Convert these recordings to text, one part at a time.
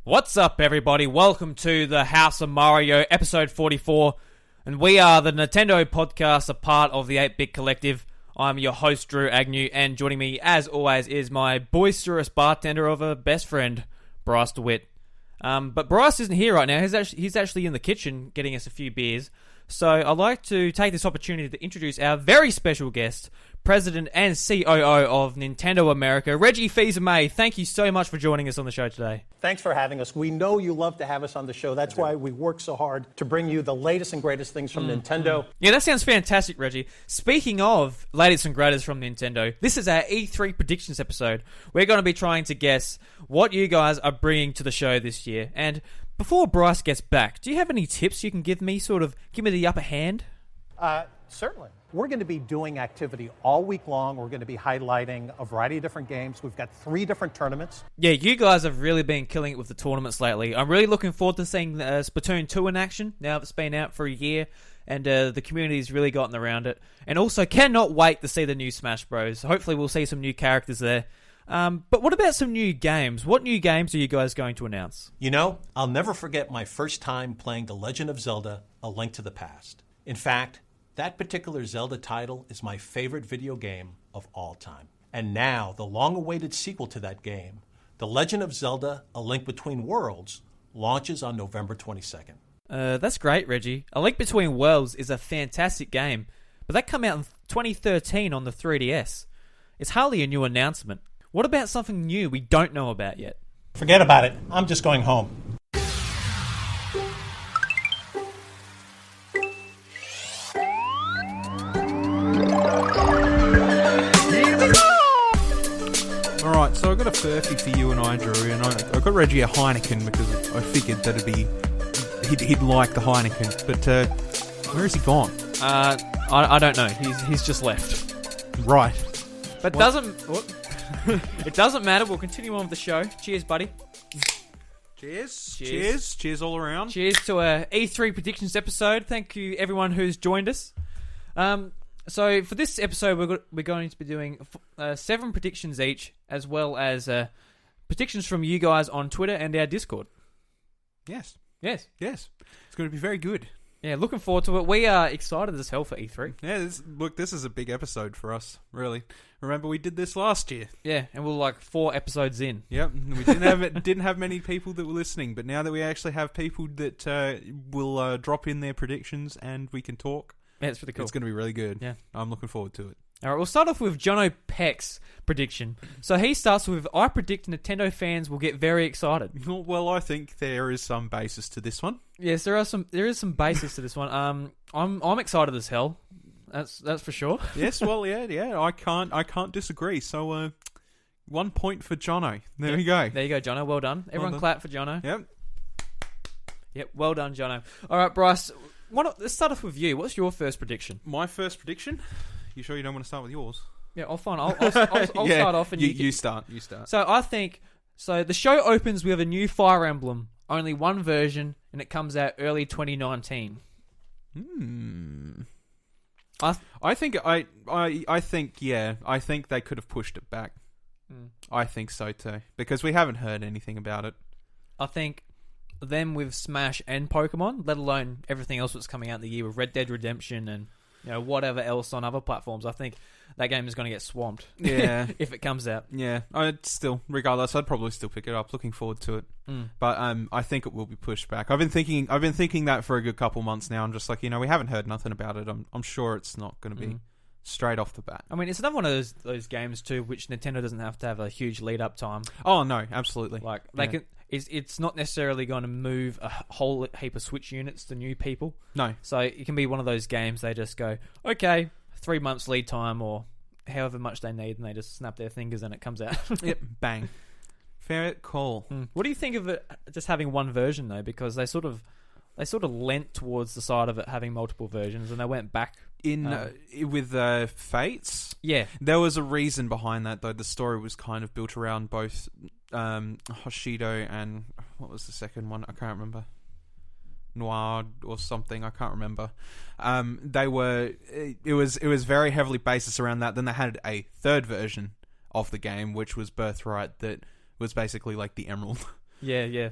What's up, everybody? Welcome to the House of Mario, episode 44. And we are the Nintendo Podcast, a part of the 8-Bit Collective. I'm your host, Drew Agnew, and joining me, as always, is my boisterous bartender of a best friend, Bryce DeWitt. But Bryce isn't here right now. He's actually in the kitchen getting us a few beers. So I'd like to take this opportunity to introduce our very special guest, President and COO of Nintendo America, Reggie Fils-Aimé. Thank you so much for joining us on the show today. Thanks for having us. We know you love to have us on the show. That's why we work so hard to bring you the latest and greatest things from Nintendo. Yeah, that sounds fantastic, Reggie. Speaking of latest and greatest from Nintendo, this is our E3 predictions episode. We're going to be trying to guess what you guys are bringing to the show this year. And before Bryce gets back, do you have any tips you can give me, give me the upper hand? Certainly. We're going to be doing activity all week long. We're going to be highlighting a variety of different games. We've got 3 different tournaments. Yeah, you guys have really been killing it with the tournaments lately. I'm really looking forward to seeing Splatoon 2 in action, now that it's been out for a year, and the community's really gotten around it. And also, cannot wait to see the new Smash Bros. Hopefully we'll see some new characters there. But what about some new games? What new games are you guys going to announce? You know, I'll never forget my first time playing The Legend of Zelda: A Link to the Past. In fact, that particular Zelda title is my favorite video game of all time. And now, the long-awaited sequel to that game, The Legend of Zelda: A Link Between Worlds, launches on November 22nd. That's great, Reggie. A Link Between Worlds is a fantastic game, but that came out in 2013 on the 3DS. It's hardly a new announcement. What about something new we don't know about yet? Forget about it. I'm just going home. Alright, so I got a furphy for you and I, Drew, and I got Reggie a Heineken because I figured that'd be... He'd like the Heineken, but where has he gone? I don't know. He's just left. Right. But it doesn't matter. We'll continue on with the show. Cheers, buddy. Cheers all around. Cheers to a E3 predictions episode. Thank you, everyone who's joined us. So for this episode, we're going to be doing 7 predictions each, as well as predictions from you guys on Twitter and our Discord. Yes. Yes. It's going to be very good. Yeah, looking forward to it. We are excited as hell for E3. Yeah, this is a big episode for us, really. Remember, we did this last year. Yeah, and we're like 4 episodes in. Yep, we didn't have many people that were listening, but now that we actually have people that will drop in their predictions and we can talk, yeah, it's really cool. It's going to be really good. Yeah, I'm looking forward to it. All right, we'll start off with Jono Peck's prediction. So he starts with, I predict Nintendo fans will get very excited. Well, I think there is some basis to this one. Yes, there is some basis to this one. I'm excited as hell. That's for sure. Yes, well, yeah. I can't disagree. So, 1 point for Jono. There you go. There you go, Jono. Well done. Everyone clap for Jono. Yep. Well done, Jono. All right, Bryce. Let's start off with you. What's your first prediction? My first prediction. You sure you don't want to start with yours? Yeah, I'll start off and you start. So I think the show opens with a new Fire Emblem, only one version, and it comes out early 2019. I think they could have pushed it back. I think so too, because we haven't heard anything about it. I think them with Smash and Pokemon, let alone everything else that's coming out in the year with Red Dead Redemption and whatever else on other platforms, I think that game is going to get swamped. Yeah, if it comes out. Yeah, I'd probably still pick it up. Looking forward to it. But I think it will be pushed back. I've been thinking that for a good couple months now. I'm just like, we haven't heard nothing about it. I'm sure it's not going to be straight off the bat. I mean, it's another one of those games too, which Nintendo doesn't have to have a huge lead up time. Oh no, absolutely. Like they can. It's not necessarily going to move a whole heap of Switch units to new people. No. So it can be one of those games they just go, okay, 3 months lead time or however much they need, and they just snap their fingers and it comes out. Yep, bang. Fair call. What do you think of it just having one version though? Because they sort of lent towards the side of it having multiple versions, and they went back with Fates. Yeah, there was a reason behind that though. The story was kind of built around both Hoshido and what was the second one? I can't remember. Noir or something, I can't remember. It was very heavily based around that. Then they had a third version of the game, which was Birthright, that was basically like the Emerald. Yeah.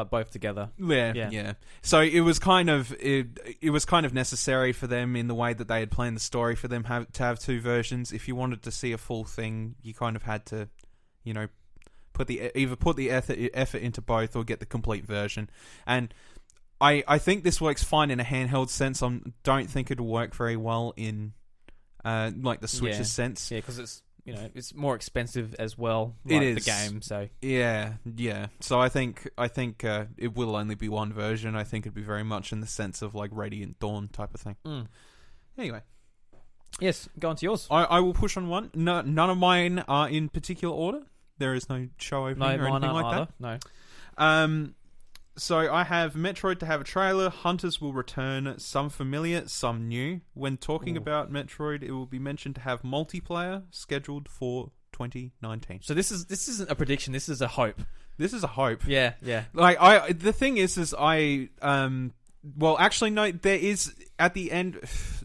Both together. Yeah. So it was kind of it was kind of necessary for them in the way that they had planned the story for them to have two versions. If you wanted to see a full thing, you kind of had to, put the effort into both or get the complete version. And I think this works fine in a handheld sense. I don't think it'll work very well in like the Switch's sense. Yeah, because it's more expensive as well. It like is the game. So yeah. So I think it will only be one version. I think it'd be very much in the sense of like Radiant Dawn type of thing. Anyway, yes, go on to yours. I will push on one. No, none of mine are in particular order. There is no show opening or anything like either. that. No. So I have Metroid to have a trailer. Hunters will return, some familiar, some new. When talking about Metroid, it will be mentioned to have multiplayer scheduled for 2019. So this isn't a prediction. This is a hope. This is a hope. Yeah. Like the thing is well, actually, no. There is at the end.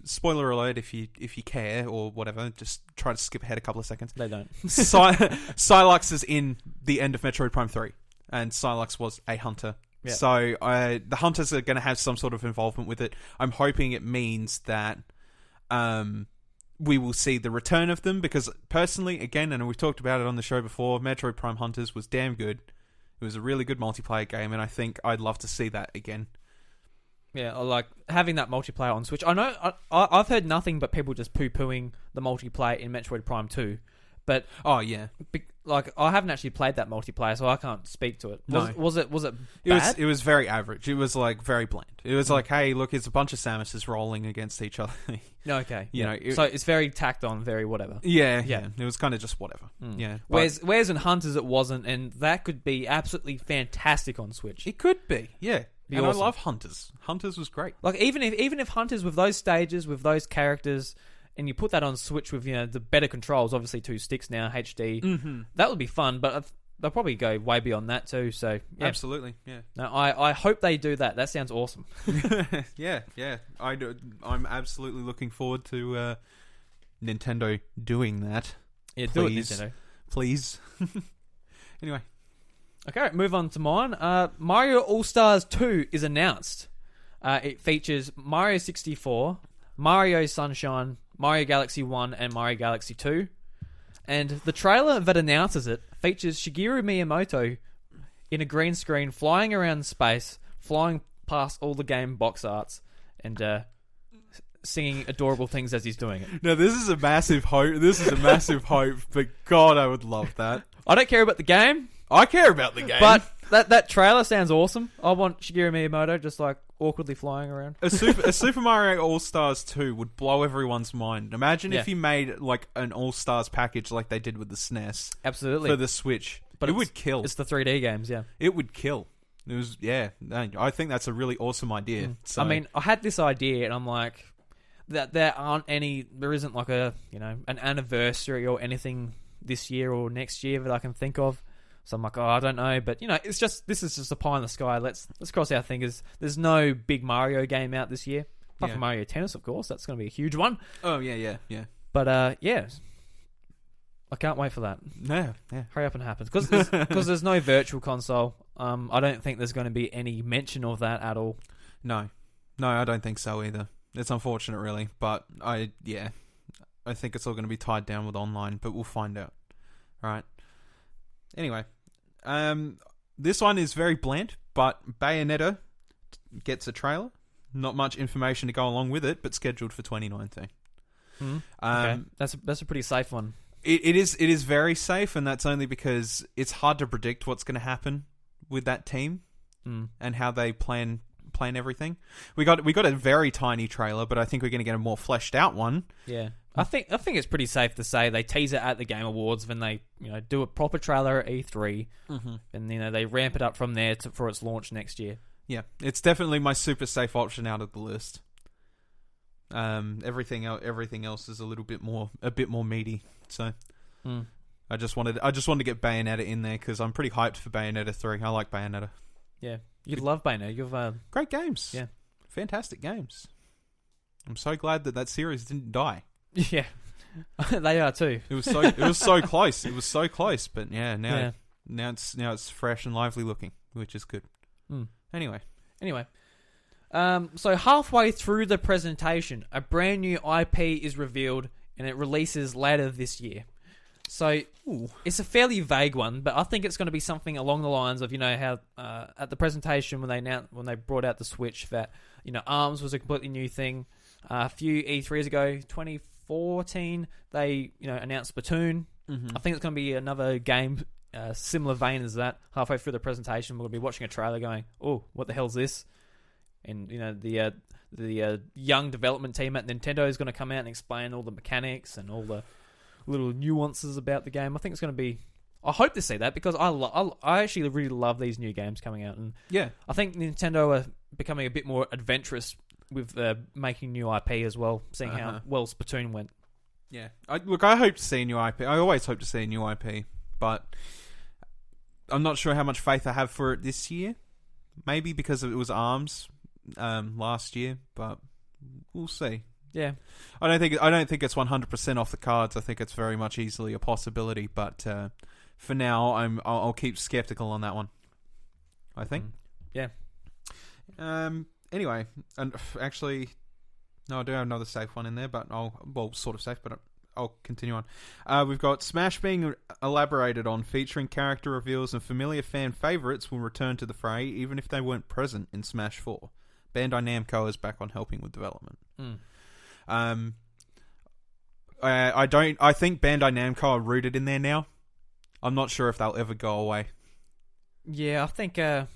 Spoiler alert! If you care or whatever, just try to skip ahead a couple of seconds. They don't. Sylux is in the end of Metroid Prime 3, and Sylux was a hunter. Yeah. So the hunters are going to have some sort of involvement with it. I'm hoping it means that we will see the return of them, because personally, again, and we've talked about it on the show before, Metroid Prime Hunters was damn good. It was a really good multiplayer game, and I think I'd love to see that again. Yeah, or like having that multiplayer on Switch. I know I've heard nothing but people just poo-pooing the multiplayer in Metroid Prime 2. But oh yeah, like I haven't actually played that multiplayer, so I can't speak to it. Was it bad? It was very average. It was like very bland. It was like, hey, look, it's a bunch of Samuses rolling against each other. Okay, you know, so it's very tacked on, very whatever. Yeah. It was kind of just whatever. Yeah. Whereas in Hunters it wasn't, and that could be absolutely fantastic on Switch. It could be, yeah. And awesome. I love Hunters. Hunters was great. Like even if Hunters with those stages, with those characters, and you put that on Switch with the better controls, obviously 2 sticks now, HD, that would be fun. But they'll probably go way beyond that too. So yeah. Absolutely, yeah. No, I hope they do that. That sounds awesome. Yeah. I'm absolutely looking forward to Nintendo doing that. Yeah, please. Do it, Nintendo. Please. Anyway. Okay, move on to mine. Mario All-Stars 2 is announced. It features Mario 64, Mario Sunshine, Mario Galaxy 1, and Mario Galaxy 2. And the trailer that announces it features Shigeru Miyamoto in a green screen flying around space, flying past all the game box arts, and singing adorable things as he's doing it. No, this is a massive hope. But God, I would love that. I don't care about the game. I care about the game. But that trailer sounds awesome. I want Shigeru Miyamoto just like awkwardly flying around. A Super Mario All-Stars 2 would blow everyone's mind. Imagine if you made like an All-Stars package like they did with the SNES. Absolutely. For the Switch. But it would kill. It's the 3D games, yeah. It would kill. It was, yeah. I think that's a really awesome idea. So. I mean, I had this idea and I'm like, that there isn't like an anniversary or anything this year or next year that I can think of. So I'm like, I don't know, but this is just a pie in the sky. Let's cross our fingers. There's no big Mario game out this year, apart from Mario Tennis, of course. That's going to be a huge one. Oh yeah. But yeah, I can't wait for that. Yeah. Hurry up and happen, because there's no virtual console. I don't think there's going to be any mention of that at all. No, I don't think so either. It's unfortunate, really, but I think it's all going to be tied down with online, but we'll find out. All right. Anyway. This one is very bland, but Bayonetta gets a trailer. Not much information to go along with it, but scheduled for 2019. Okay. That's a pretty safe one. It is very safe, and that's only because it's hard to predict what's going to happen with that team and how they plan everything. We got a very tiny trailer, but I think we're going to get a more fleshed out one. Yeah. I think it's pretty safe to say they tease it at the Game Awards, then they do a proper trailer at E3, and they ramp it up from there for its launch next year. Yeah, it's definitely my super safe option out of the list. Everything else is a bit more meaty. So I just wanted to get Bayonetta in there because I'm pretty hyped for Bayonetta 3. I like Bayonetta. Yeah, you'd love Bayonetta. You've great games. Yeah, fantastic games. I'm so glad that series didn't die. Yeah, they are too. It was so close. It was so close, but now Now it's fresh and lively looking, which is good. Anyway, so halfway through the presentation, a brand new IP is revealed, and it releases later this year. So it's a fairly vague one, but I think it's going to be something along the lines of, how at the presentation when they brought out the Switch, that ARMS was a completely new thing. A few E3s ago, 2014, they announced Splatoon. I think it's going to be another game similar vein as that. Halfway through the presentation, we're going to be watching a trailer, going, "Oh, what the hell's this?" And the young development team at Nintendo is going to come out and explain all the mechanics and all the little nuances about the game. I think it's going to be... I hope to see that, because I actually really love these new games coming out. And I think Nintendo are becoming a bit more adventurous with making new IP as well, seeing how well Splatoon went. Yeah. I hope to see a new IP. I always hope to see a new IP, but I'm not sure how much faith I have for it this year. Maybe because it was ARMS last year, but we'll see. Yeah, I don't think it's 100% off the cards. I think it's very much easily a possibility, but for now, I'll keep skeptical on that one. I think. Yeah. Anyway, and actually, no, I do have another safe one in there, but sort of safe, but I'll continue on. We've got Smash being elaborated on, featuring character reveals, and familiar fan favorites will return to the fray, even if they weren't present in Smash 4. Bandai Namco is back on helping with development. I think Bandai Namco are rooted in there now. I'm not sure if they'll ever go away. Yeah, I think I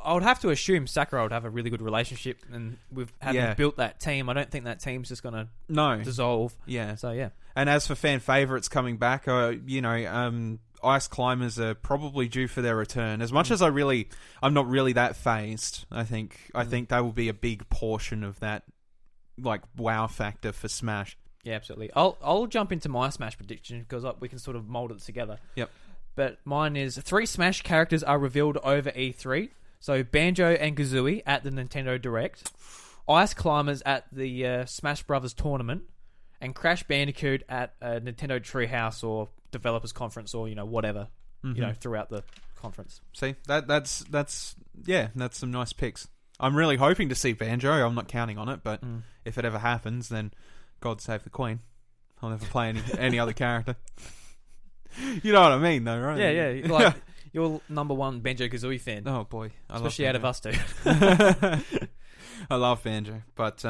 would have to assume Sakurai would have a really good relationship, and with having built that team, I don't think that team's just going to dissolve. Yeah. So yeah. And as for fan favorites coming back, Ice Climbers are probably due for their return. As much as I'm not really that phased. I think they will be a big portion of that, like, wow factor for Smash. Yeah, absolutely. I'll jump into my Smash prediction, because we can sort of mold it together. Yep. But mine is 3 Smash characters are revealed over E3. So Banjo and Kazooie at the Nintendo Direct, Ice Climbers at the Smash Brothers tournament, and Crash Bandicoot at a Nintendo Treehouse or Developers Conference, or whatever, throughout the conference. See, that's some nice picks. I'm really hoping to see Banjo. I'm not counting on it, but if it ever happens, then God save the Queen. I'll never play any other character. You know what I mean, though, right? Yeah. Like, you're number one Banjo-Kazooie fan. Oh, boy. Especially out of us two. I love Banjo. But,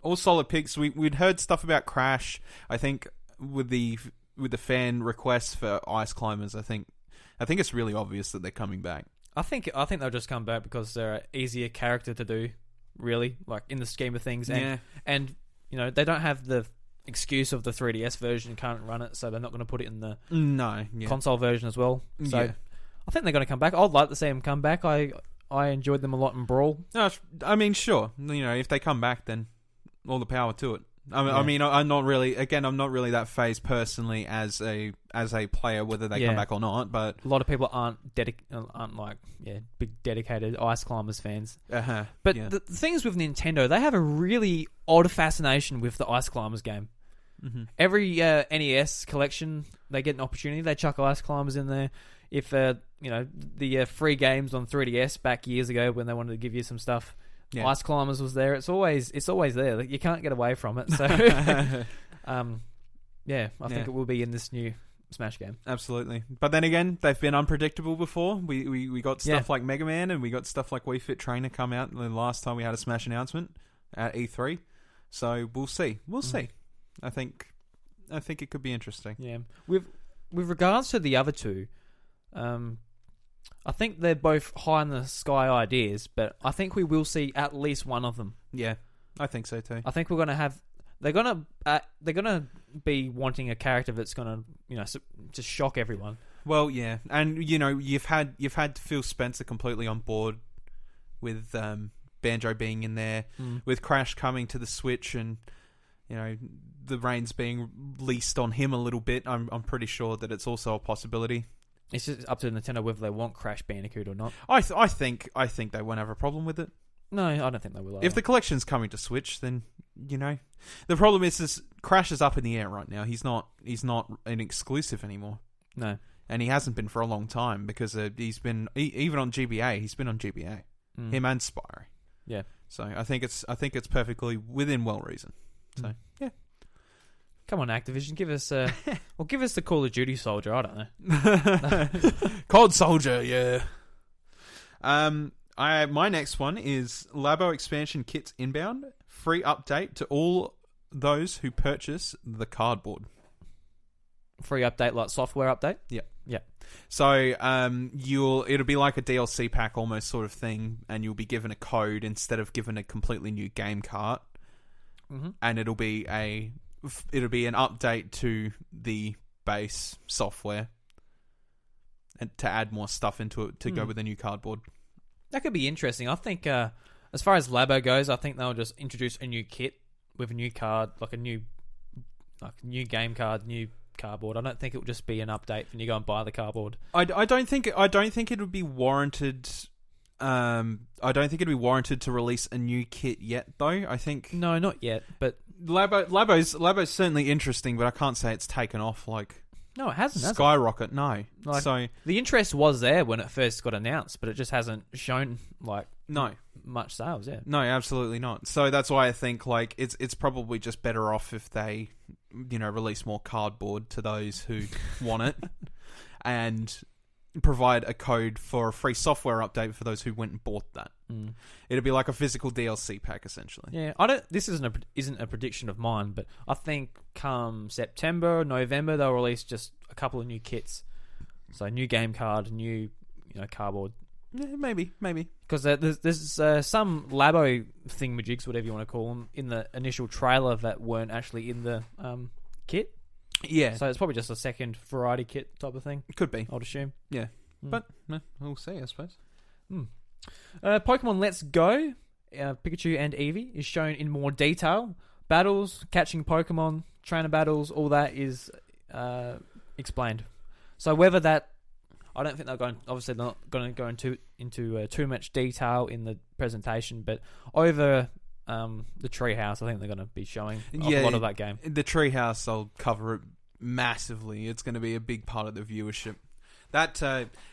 all solid picks. We'd heard stuff about Crash. I think with the fan requests for Ice Climbers, I think it's really obvious that they're coming back. I think they'll just come back because they're an easier character to do, really, like, in the scheme of things. And they don't have the excuse of the 3DS version, can't run it, so they're not going to put it in the console version as well. So I think they're going to come back. I'd like to see them come back. I enjoyed them a lot in Brawl. No, I mean, sure. If they come back, then all the power to it. I mean, I'm not really that phased personally as a player, whether they come back or not. But a lot of people aren't big dedicated Ice Climbers fans. But the things with Nintendo, they have a really odd fascination with the Ice Climbers game. Mm-hmm. Every NES collection, they get an opportunity. They chuck Ice Climbers in there. If the free games on 3DS back years ago when they wanted to give you some stuff. Yeah. Ice Climbers was there. It's always there. Like, you can't get away from it. So, I think it will be in this new Smash game. Absolutely. But then again, they've been unpredictable before. We got stuff like Mega Man, and we got stuff like Wii Fit Trainer come out the last time we had a Smash announcement at E3. So we'll see. We'll see. I think it could be interesting. Yeah. With regards to the other two, I think they're both high in the sky ideas, but I think we will see at least one of them. Yeah, I think so too. I think we're gonna have. They're gonna be wanting a character that's gonna just shock everyone. Well, yeah, and you've had Phil Spencer completely on board with Banjo being in there, with Crash coming to the Switch, and the reins being leased on him a little bit. I'm pretty sure that it's also a possibility. It's just up to Nintendo whether they want Crash Bandicoot or not. I think they won't have a problem with it. No, I don't think they will. If the collection's coming to Switch, then the problem is this Crash is up in the air right now. He's not an exclusive anymore. No, and he hasn't been for a long time because he's been even on GBA. He's been on GBA. Him and Spyro. Yeah. So I think it's perfectly within well reason. So yeah. Come on, Activision, give us give us the Call of Duty soldier. I don't know. COD Soldier, yeah. My next one is Labo expansion kits inbound. Free update to all those who purchase the cardboard. Free update, like software update. Yeah. Yeah. So it'll be like a DLC pack almost sort of thing, and you'll be given a code instead of given a completely new game cart, and it'll be an update to the base software, and to add more stuff into it to go with the new cardboard. That could be interesting. I think as far as Labo goes, I think they'll just introduce a new kit with a new card, like a new game card, new cardboard. I don't think it will just be an update when you go and buy the cardboard. I don't think it would be warranted. I don't think it'd be warranted to release a new kit yet, though. I think no, not yet. But Labo's certainly interesting, but I can't say it's taken off like no, it hasn't. Skyrocket. No, so the interest was there when it first got announced, but it just hasn't shown much sales. Yeah, no, absolutely not. So that's why I think like it's probably just better off if they release more cardboard to those who want it, and provide a code for a free software update for those who went and bought that. It'll be like a physical DLC pack essentially. Yeah, this isn't a prediction of mine, but I think come September, November they'll release just a couple of new kits. So new game card, new cardboard. Yeah, maybe. Because there's some Labo thingamajigs, whatever you want to call them, in the initial trailer that weren't actually in the kit. Yeah. So it's probably just a second variety kit type of thing. Could be. I'd assume. Yeah. But we'll see, I suppose. Pokemon Let's Go, Pikachu and Eevee, is shown in more detail. Battles, catching Pokemon, trainer battles, all that is explained. So whether that... I don't think they're going to go into too much detail in the presentation, but over the Treehouse, I think they're going to be showing a lot of that game. The Treehouse, I'll cover it massively. It's going to be a big part of the viewership. That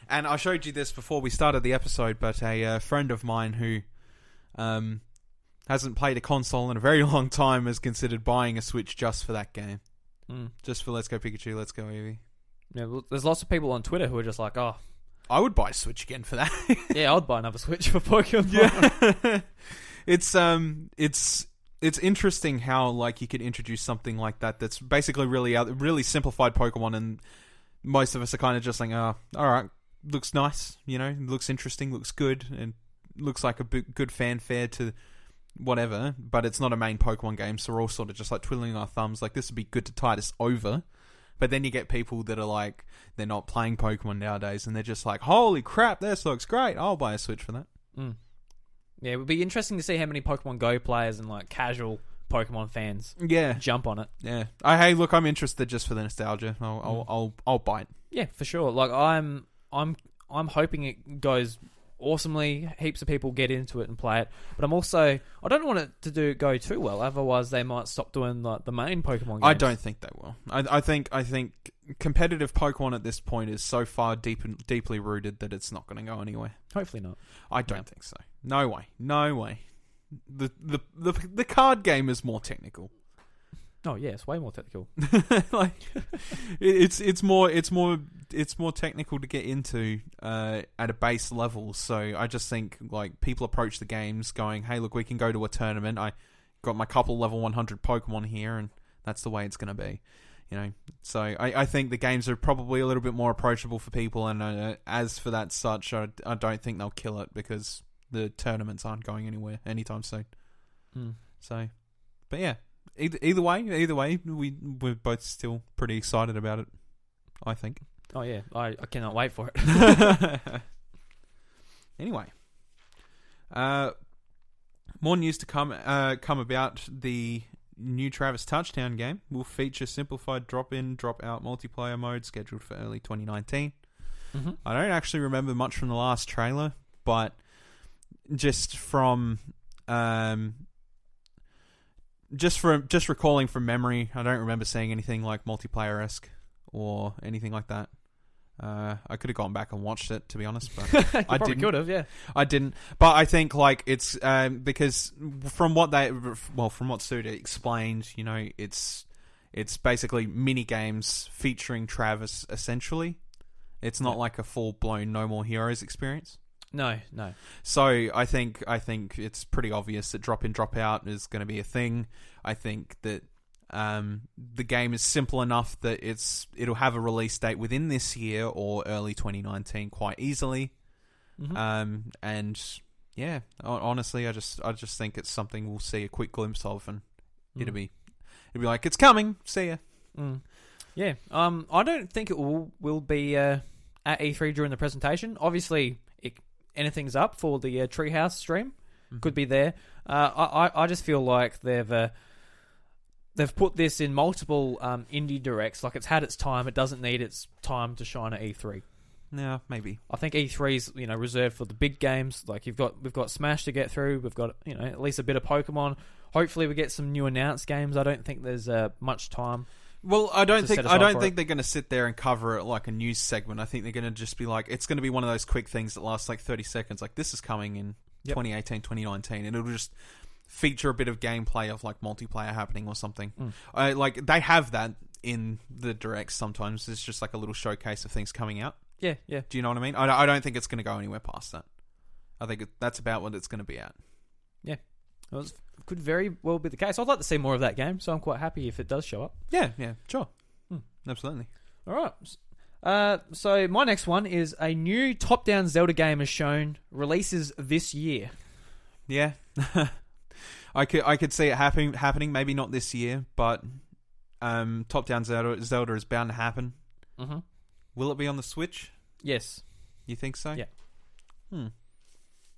and I showed you this before we started the episode, but a friend of mine who hasn't played a console in a very long time has considered buying a Switch just for that game, just for Let's Go Pikachu, Let's Go Eevee. Yeah, well, there's lots of people on Twitter who are just like, oh, I would buy a Switch again for that. Yeah, I'd buy another Switch for Pokemon. Yeah. It's interesting how like you could introduce something like that that's basically really simplified Pokemon, and most of us are kind of just like, oh, all right, looks nice, looks interesting, looks good, and looks like a good fanfare to whatever, but it's not a main Pokemon game, so we're all sort of just like twiddling our thumbs like this would be good to tide us over. But then you get people that are like, they're not playing Pokemon nowadays, and they're just like, holy crap, this looks great, I'll buy a Switch for that. Yeah, it would be interesting to see how many Pokemon Go players and like casual Pokemon fans jump on it. Yeah. Hey, look, I'm interested just for the nostalgia. I'll buy it. Yeah, for sure. Like I'm hoping it goes awesomely. Heaps of people get into it and play it, but I don't want it to go too well. Otherwise, they might stop doing like the main Pokemon games. I don't think they will. I think competitive Pokemon at this point is so far deeply rooted that it's not going to go anywhere. Hopefully not. I don't think so. No way. The card game is more technical. Oh yeah, it's way more technical. Like it's more technical to get into at a base level. So I just think like people approach the games going, "Hey, look, we can go to a tournament. I got my couple level 100 Pokemon here, and that's the way it's going to be." So I think the games are probably a little bit more approachable for people, and as for that such, I don't think they'll kill it because the tournaments aren't going anywhere anytime soon. So, but yeah. Either way, we're both still pretty excited about it, I think. Oh yeah, I cannot wait for it. Anyway, more news to come about the new Travis Touchdown game. Will feature simplified drop-in, drop-out multiplayer mode scheduled for early 2019. I don't actually remember much from the last trailer, but just from just recalling from memory, I don't remember seeing anything like multiplayer-esque or anything like that. I could have gone back and watched it, to be honest, but I didn't. Could have, yeah. I didn't, but I think like it's because from what Suda explained, you know, it's basically mini games featuring Travis. Essentially, it's not like a full blown No More Heroes experience. No. So I think it's pretty obvious that drop in drop out is going to be a thing. I think that the game is simple enough that it'll have a release date within this year or early 2019 quite easily. Mm-hmm. And yeah, honestly, I just think it's something we'll see a quick glimpse of, and it'll be like, it's coming. See ya. Yeah. I don't think it will be at E3 during the presentation. Obviously, anything's up for the Treehouse stream. Could be there. I just feel like they've put this in multiple indie directs. Like, it's had its time. It doesn't need its time to shine at E3. Yeah, maybe. I think E3's reserved for the big games. Like, we've got Smash to get through. We've got at least a bit of Pokemon. Hopefully, we get some new announced games. I don't think there's much time. Well, I don't think they're going to sit there and cover it like a news segment. I think they're going to just be like, it's going to be one of those quick things that lasts like 30 seconds. Like, this is coming in 2018, 2019, and it'll just feature a bit of gameplay of like multiplayer happening or something. Like, they have that in the directs sometimes. It's just like a little showcase of things coming out. Yeah. Do you know what I mean? I don't think it's going to go anywhere past that. I think that's about what it's going to be at. Yeah. Well, it could very well be the case. I'd like to see more of that game, so I'm quite happy if it does show up. Yeah, sure. Absolutely. All right. So my next one is a new top-down Zelda game is shown, releases this year. Yeah. I could see it happening, maybe not this year, but top-down Zelda is bound to happen. Mm-hmm. Will it be on the Switch? Yes. You think so? Yeah.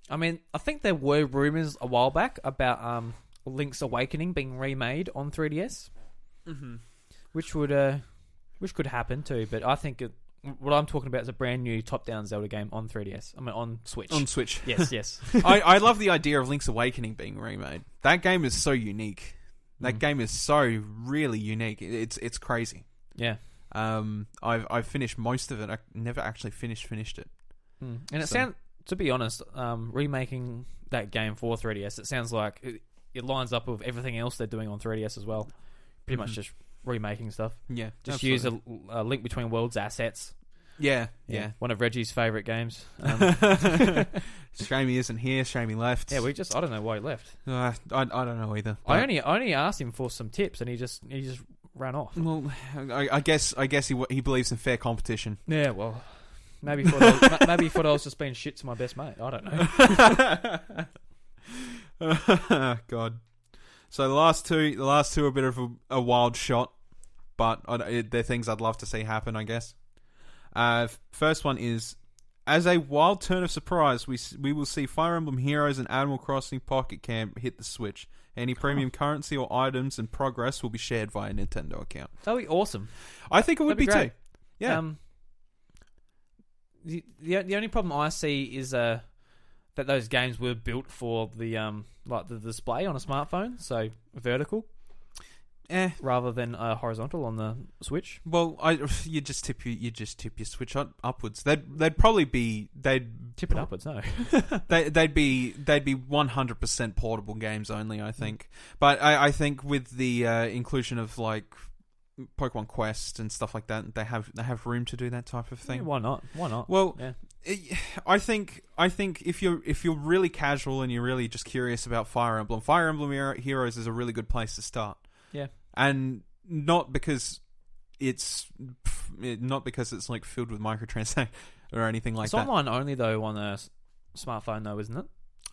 I mean, I think there were rumors a while back about Link's Awakening being remade on 3DS, which could happen too. But I think what I'm talking about is a brand new top-down Zelda game on 3DS. I mean, on Switch. On Switch. Yes. I love the idea of Link's Awakening being remade. That game is so unique. That game is so really unique. It's crazy. Yeah. I've finished most of it. I never actually finished it. And it sounds, to be honest, remaking that game for 3DS, it sounds like it lines up with everything else they're doing on 3DS as well. Pretty much just remaking stuff. Yeah, just absolutely. Use a Link Between Worlds assets. Yeah. One of Reggie's favourite games. Shame he isn't here. Shame he left. Yeah, I don't know why he left. I don't know either. I only asked him for some tips, and he just ran off. Well, I guess he believes in fair competition. Yeah, well, maybe he thought I was just being shit to my best mate. I don't know. God. So the last two are a bit of a wild shot, but they're things I'd love to see happen, I guess. First one is, as a wild turn of surprise, we will see Fire Emblem Heroes and Animal Crossing Pocket Camp hit the Switch. Any premium currency or items in progress will be shared via a Nintendo account. That'd be awesome. I think it would be great. too. Yeah. The only problem I see is that those games were built for the the display on a smartphone, so vertical, rather than horizontal on the Switch. Well, you just tip your Switch upwards. They'd probably be tip it upwards. No, they'd be 100% portable games only. I think, but I think with the inclusion of like Pokemon Quest and stuff like that, they have room to do that type of thing. Yeah, why not? Well, I think if you're really casual and you're really just curious about Fire Emblem Heroes is a really good place to start. Yeah, and not because it's like filled with microtransactions or anything like that. It's online only though on a smartphone though, isn't it?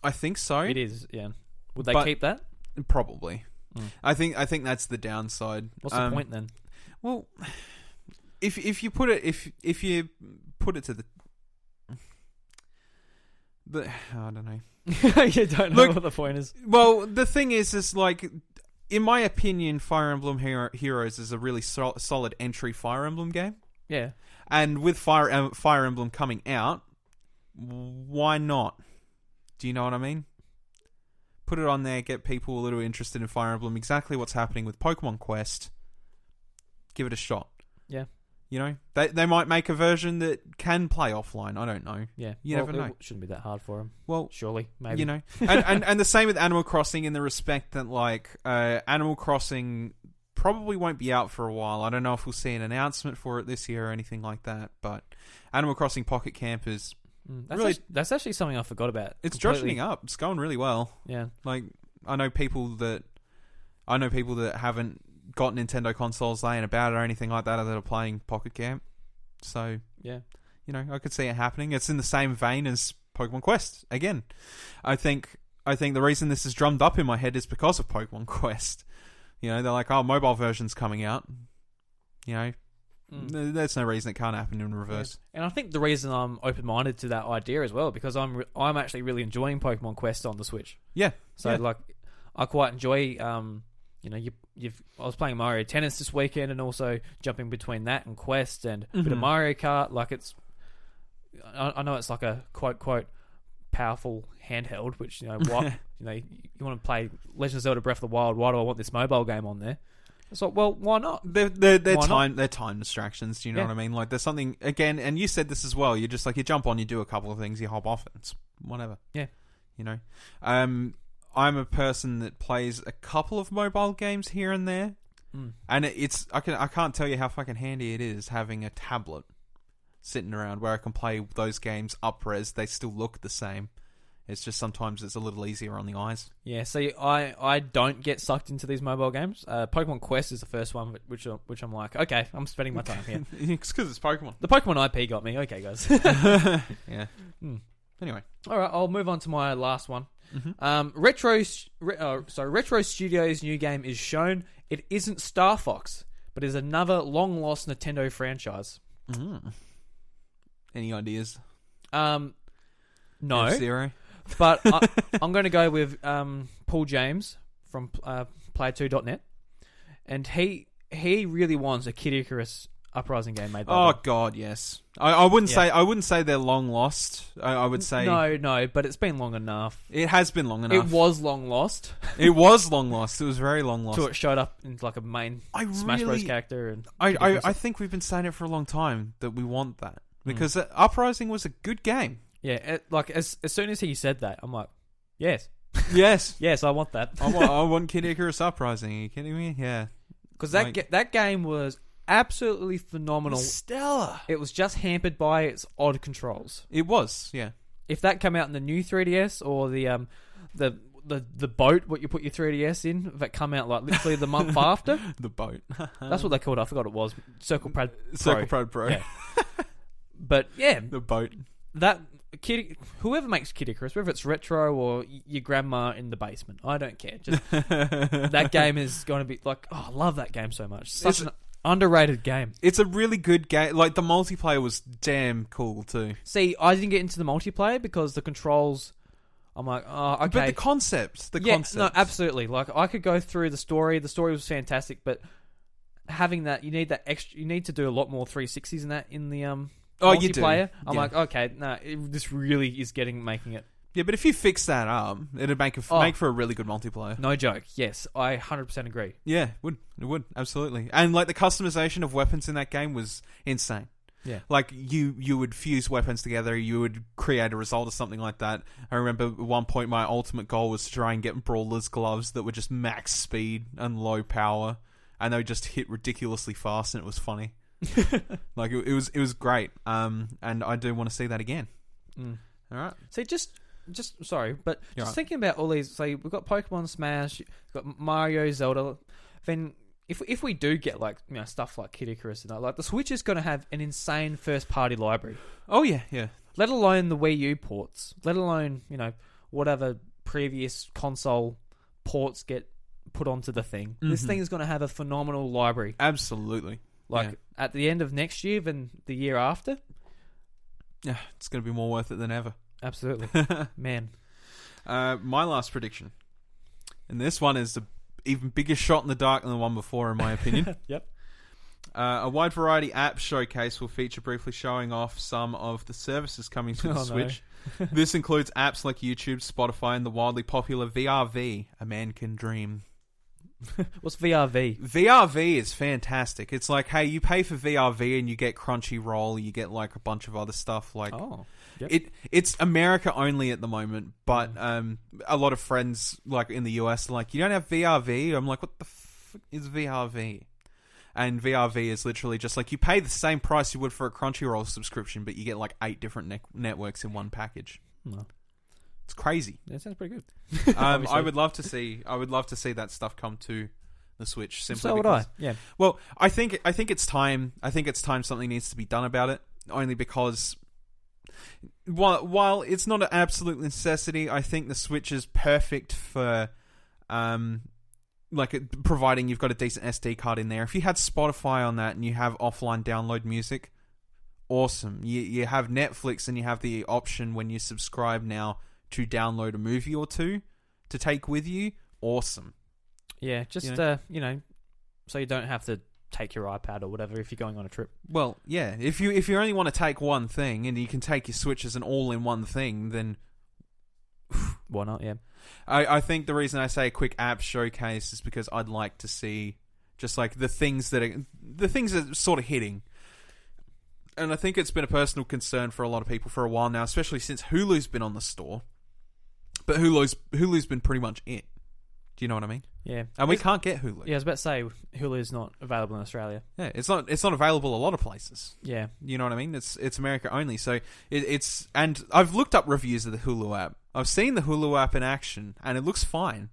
I think so. It is. Yeah. Would they keep that? Probably. I think that's the downside. What's the point then? Well, if you put it to the I don't know. You don't know what the point is. Well, the thing is like, in my opinion, Fire Emblem Heroes is a really solid entry Fire Emblem game. Yeah, and with Fire Emblem coming out, why not Do you know what I mean? Put it on there, get people a little interested in Fire Emblem. Exactly what's happening with Pokemon Quest. Give it a shot. Yeah. You know, they might make a version that can play offline. I don't know. Yeah. You never know. It shouldn't be that hard for them. Well, surely, maybe. You know, and the same with Animal Crossing in the respect that, like, Animal Crossing probably won't be out for a while. I don't know if we'll see an announcement for it this year or anything like that, but Animal Crossing Pocket Camp is that's actually something I forgot about. It's completely. dropping up. It's going really well. Yeah. Like, I know people that haven't got Nintendo consoles laying about or anything like that are playing Pocket Camp. So, yeah. You know, I could see it happening. It's in the same vein as Pokemon Quest. Again, I think the reason this is drummed up in my head is because of Pokemon Quest. You know, they're like, oh, mobile version's coming out. You know, there's no reason it can't happen in reverse. Yeah. And I think the reason I'm open-minded to that idea as well, because I'm actually really enjoying Pokemon Quest on the Switch. Yeah. So, like, I quite enjoy... you know, I was playing Mario Tennis this weekend, and also jumping between that and Quest and a bit of Mario Kart. Like, I know it's like a quote powerful handheld, which, you know, what you know, you want to play Legend of Zelda Breath of the Wild. Why do I want this mobile game on there? It's like, well, why not? They're time distractions. Do you know what I mean? Like, there's something again, and you said this as well. You're just like, you jump on, you do a couple of things, you hop off, it's whatever. Yeah, you know. I'm a person that plays a couple of mobile games here and there, and I can't tell you how fucking handy it is having a tablet sitting around where I can play those games up-res. They still look the same. It's just sometimes it's a little easier on the eyes. Yeah, see, I don't get sucked into these mobile games. Pokemon Quest is the first one, which I'm like, okay, I'm spending my time here. It's because it's Pokemon. The Pokemon IP got me. Okay, guys. Yeah. Anyway. All right, I'll move on to my last one. Mm-hmm. Retro Studios' new game is shown. It isn't Star Fox, but is another long-lost Nintendo franchise. Any ideas? No. F-Zero? But I'm going to go with Paul James from Player2.net, and he really wants a Kid Icarus Uprising game made by them. God, yes. I wouldn't say they're long lost. I would say no, but it's been long enough. It has been long enough. It was long lost. It was long lost. It was very long lost. Till it showed up in like a main Smash Bros character. And I think we've been saying it for a long time that we want that because Uprising was a good game. Yeah, as soon as he said that, I'm like, yes, yes, I want that. I want Kid Icarus Uprising. Are you kidding me? Yeah, because that game was absolutely phenomenal. Stellar. It was just hampered by its odd controls. It was, yeah. If that came out in the new 3DS or the boat, what you put your 3DS in, that come out like literally the month after. The boat. That's what they called it. I forgot what it was. Circle Pad Pro. Yeah. But yeah, the boat. That whoever makes Kid Icarus, whether it's retro or your grandma in the basement, I don't care. Just that game is going to be like, I love that game so much. Such an underrated game. It's a really good game. Like, the multiplayer was damn cool too. See, I didn't get into the multiplayer because the controls, I'm like, oh, okay. But the concept. No, absolutely. Like, I could go through the story. The story was fantastic, but having that, you need that extra. You need to do a lot more 360s in that in the multiplayer. You do. I'm like, okay, this really is making it. Yeah, but if you fix that up, it'd make for a really good multiplayer. No joke. Yes, I 100% agree. Yeah, it would absolutely. And like the customization of weapons in that game was insane. Yeah, like you would fuse weapons together, you would create a result or something like that. I remember at one point my ultimate goal was to try and get Brawler's gloves that were just max speed and low power, and they would just hit ridiculously fast, and it was funny. Like it was great. And I do want to see that again. All right. See, just sorry, but thinking about all these. So we've got Pokemon Smash, we've got Mario, Zelda. Then if we do get like stuff like Kid Icarus and like the Switch is going to have an insane first party library. Oh yeah. Let alone the Wii U ports. Let alone whatever previous console ports get put onto the thing. Mm-hmm. This thing is going to have a phenomenal library. Absolutely. Like at the end of next year than the year after. Yeah, it's going to be more worth it than ever. Absolutely. Man. My last prediction. And this one is the even bigger shot in the dark than the one before, in my opinion. Yep. A wide variety app showcase will feature briefly showing off some of the services coming to the Oh, no. Switch. This includes apps like YouTube, Spotify, and the wildly popular VRV, A Man Can Dream. What's VRV? VRV is fantastic. It's like, hey, you pay for VRV and you get Crunchyroll, you get like a bunch of other stuff. Like, Oh, yep. it's America only at the moment, but a lot of friends like in the US are like, you don't have VRV? I'm like, what the fuck is VRV? And VRV is literally just like you pay the same price you would for a Crunchyroll subscription, but you get like 8 different networks in one package. No. It's crazy. That sounds pretty good. I would love to see that stuff come to the Switch. Simply So would because, I. Yeah. Well, I think it's time. I think it's time something needs to be done about it. Only because while it's not an absolute necessity, I think the Switch is perfect for providing you've got a decent SD card in there. If you had Spotify on that and you have offline download music, awesome. You have Netflix and you have the option when you subscribe now to download a movie or two to take with you. Awesome. Yeah, just, so you don't have to take your iPad or whatever if you're going on a trip. Well, yeah. If you only want to take one thing and you can take your Switch as an all-in-one thing, then Why not? Yeah. I think the reason I say a quick app showcase is because I'd like to see just like the things that are sort of hitting. And I think it's been a personal concern for a lot of people for a while now, especially since Hulu's been on the store. But Hulu's been pretty much it. Do you know what I mean? Yeah. And we can't get Hulu. Yeah, I was about to say Hulu's not available in Australia. Yeah, it's not available a lot of places. Yeah. You know what I mean? It's America only. So it's and I've looked up reviews of the Hulu app. I've seen the Hulu app in action, and it looks fine.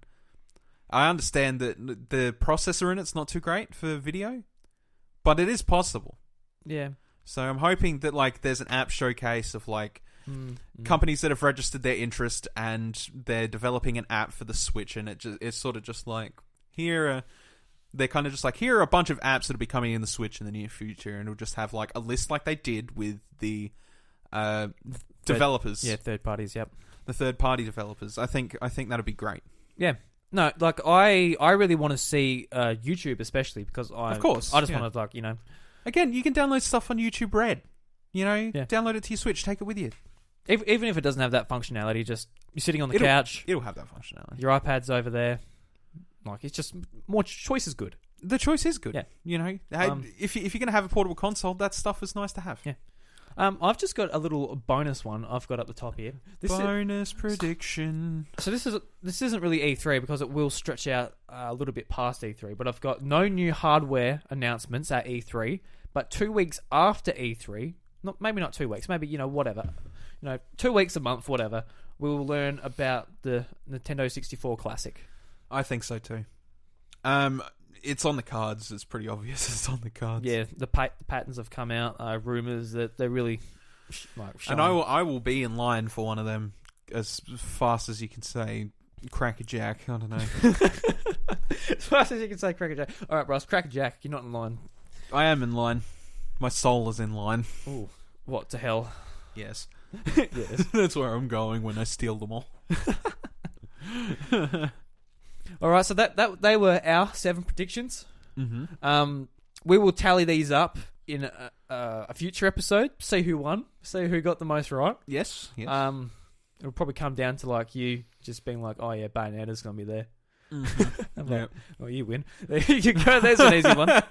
I understand that the processor in it's not too great for video, but it is possible. Yeah. So I'm hoping that like there's an app showcase of like companies that have registered their interest and they're developing an app for the Switch, and it's sort of just like they're kind of just like, here are a bunch of apps that'll be coming in the Switch in the near future, and it'll just have like a list like they did with the developers. Yeah, third parties. Yep. The third-party developers. I think that'd be great. Yeah. No, like I really want to see YouTube, especially because Of course, I just yeah. want to Again, you can download stuff on YouTube Red. You know, Yeah. download it to your Switch, take it with you. even if it doesn't have that functionality, just you're sitting on the couch, It'll have that functionality. your iPad's over there. Like it's just more choice is good. The choice is good. Yeah. You know, if you're going to have a portable console, that stuff is nice to have. Yeah. I've just got a little bonus one I've got up the top here. Bonus prediction. So this isn't really E3 because it will stretch out a little bit past E3. But I've got no new hardware announcements at E3. But 2 weeks after E3, maybe not 2 weeks, maybe whatever, 2 weeks, a month, whatever, we will learn about the Nintendo 64 Classic. I think so too. It's on the cards. It's pretty obvious. It's on the cards. Yeah, the patterns have come out. Rumors that they're really And showing. I will be in line for one of them as fast as you can say Cracker Jack. I don't know. As fast as you can say Cracker Jack. All right, Ross, Cracker Jack, you're not in line. I am in line. My soul is in line. Ooh, what to hell? Yes. Yes. That's where I'm going when I steal them all. All right, so that they were our 7 predictions. Mm-hmm. We will tally these up in a future episode. See who won. See who got the most right. Yes. Yes. It'll probably come down to like you just being like, "Oh yeah, Bayonetta's gonna be there." Mm-hmm. I'm like, "Oh, you win." There you go. There's an easy one.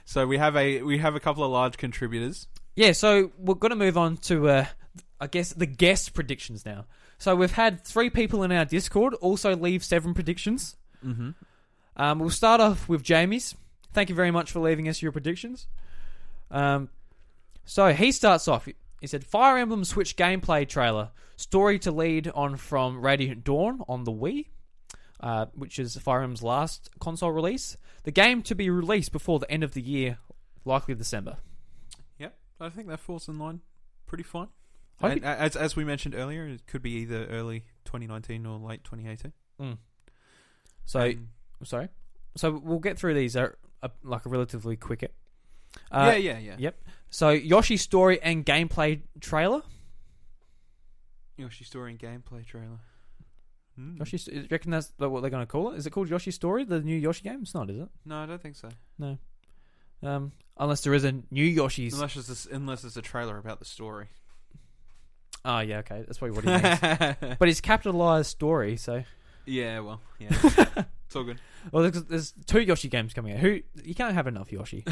So we have a couple of large contributors. Yeah. So we're gonna move on to I guess the guest predictions now. So we've had 3 people in our Discord also leave 7 predictions. Mm-hmm. We'll start off with Jamie's. Thank you very much for leaving us your predictions. So he starts off. He said, Fire Emblem Switch gameplay trailer. Story to lead on from Radiant Dawn on the Wii, which is Fire Emblem's last console release. The game to be released before the end of the year, likely December. Yep, I think that falls in line pretty fine. Hope And as we mentioned earlier, it could be either early 2019 or late 2018. So, sorry. So we'll get through these like a relatively quick. Yeah. Yep. So Yoshi's story and gameplay trailer. Yoshi story and gameplay trailer. Yoshi, do you reckon that's what they're going to call it? Is it called Yoshi Story, the new Yoshi game? It's not, is it? No, I don't think so. No. Unless there is a new Yoshi's. Unless it's a trailer about the story. Oh, yeah, okay. That's probably what he means. But it's capitalized story, so... Yeah, well, yeah. It's all good. Well, there's 2 Yoshi games coming out. You can't have enough Yoshi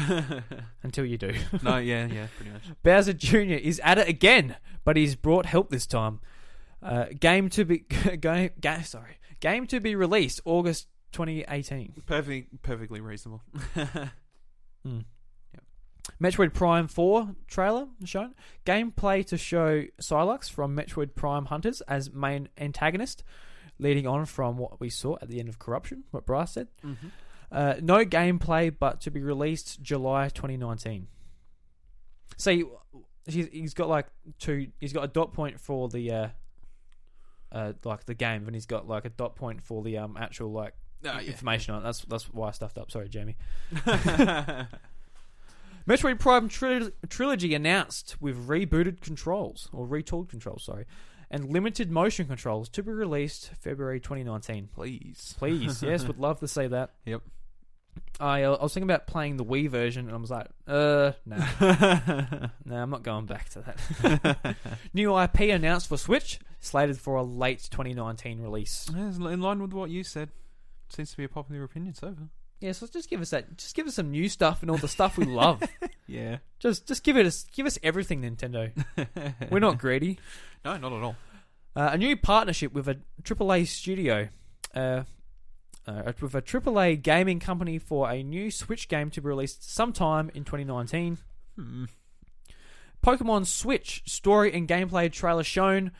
until you do. No, yeah, pretty much. Bowser Jr. is at it again, but he's brought help this time. Game to be released August 2018. Perfectly reasonable. Metroid Prime 4 trailer shown. Gameplay to show Psylocke from Metroid Prime Hunters as main antagonist, leading on from what we saw at the end of Corruption, what Bryce said. Mm-hmm. No gameplay, but to be released July 2019. So he's got like he's got a dot point for the like the game, and he's got like a dot point for the actual information on it. That's why I stuffed up. Sorry, Jamie. Metroid Prime Trilogy announced with rebooted controls, or retooled controls, sorry, and limited motion controls to be released February 2019. Please, yes, would love to see that. Yep. I was thinking about playing the Wii version, and I was like, no. No, I'm not going back to that. New IP announced for Switch, slated for a late 2019 release. Yeah, in line with what you said. Seems to be a popular opinion so far. Yeah, so just give us that. Just give us some new stuff and all the stuff we love. Yeah. Just give us everything, Nintendo. We're not greedy. No, not at all. A new partnership with a AAA studio, with a AAA gaming company for a new Switch game to be released sometime in 2019. Pokemon Switch story and gameplay trailer shown.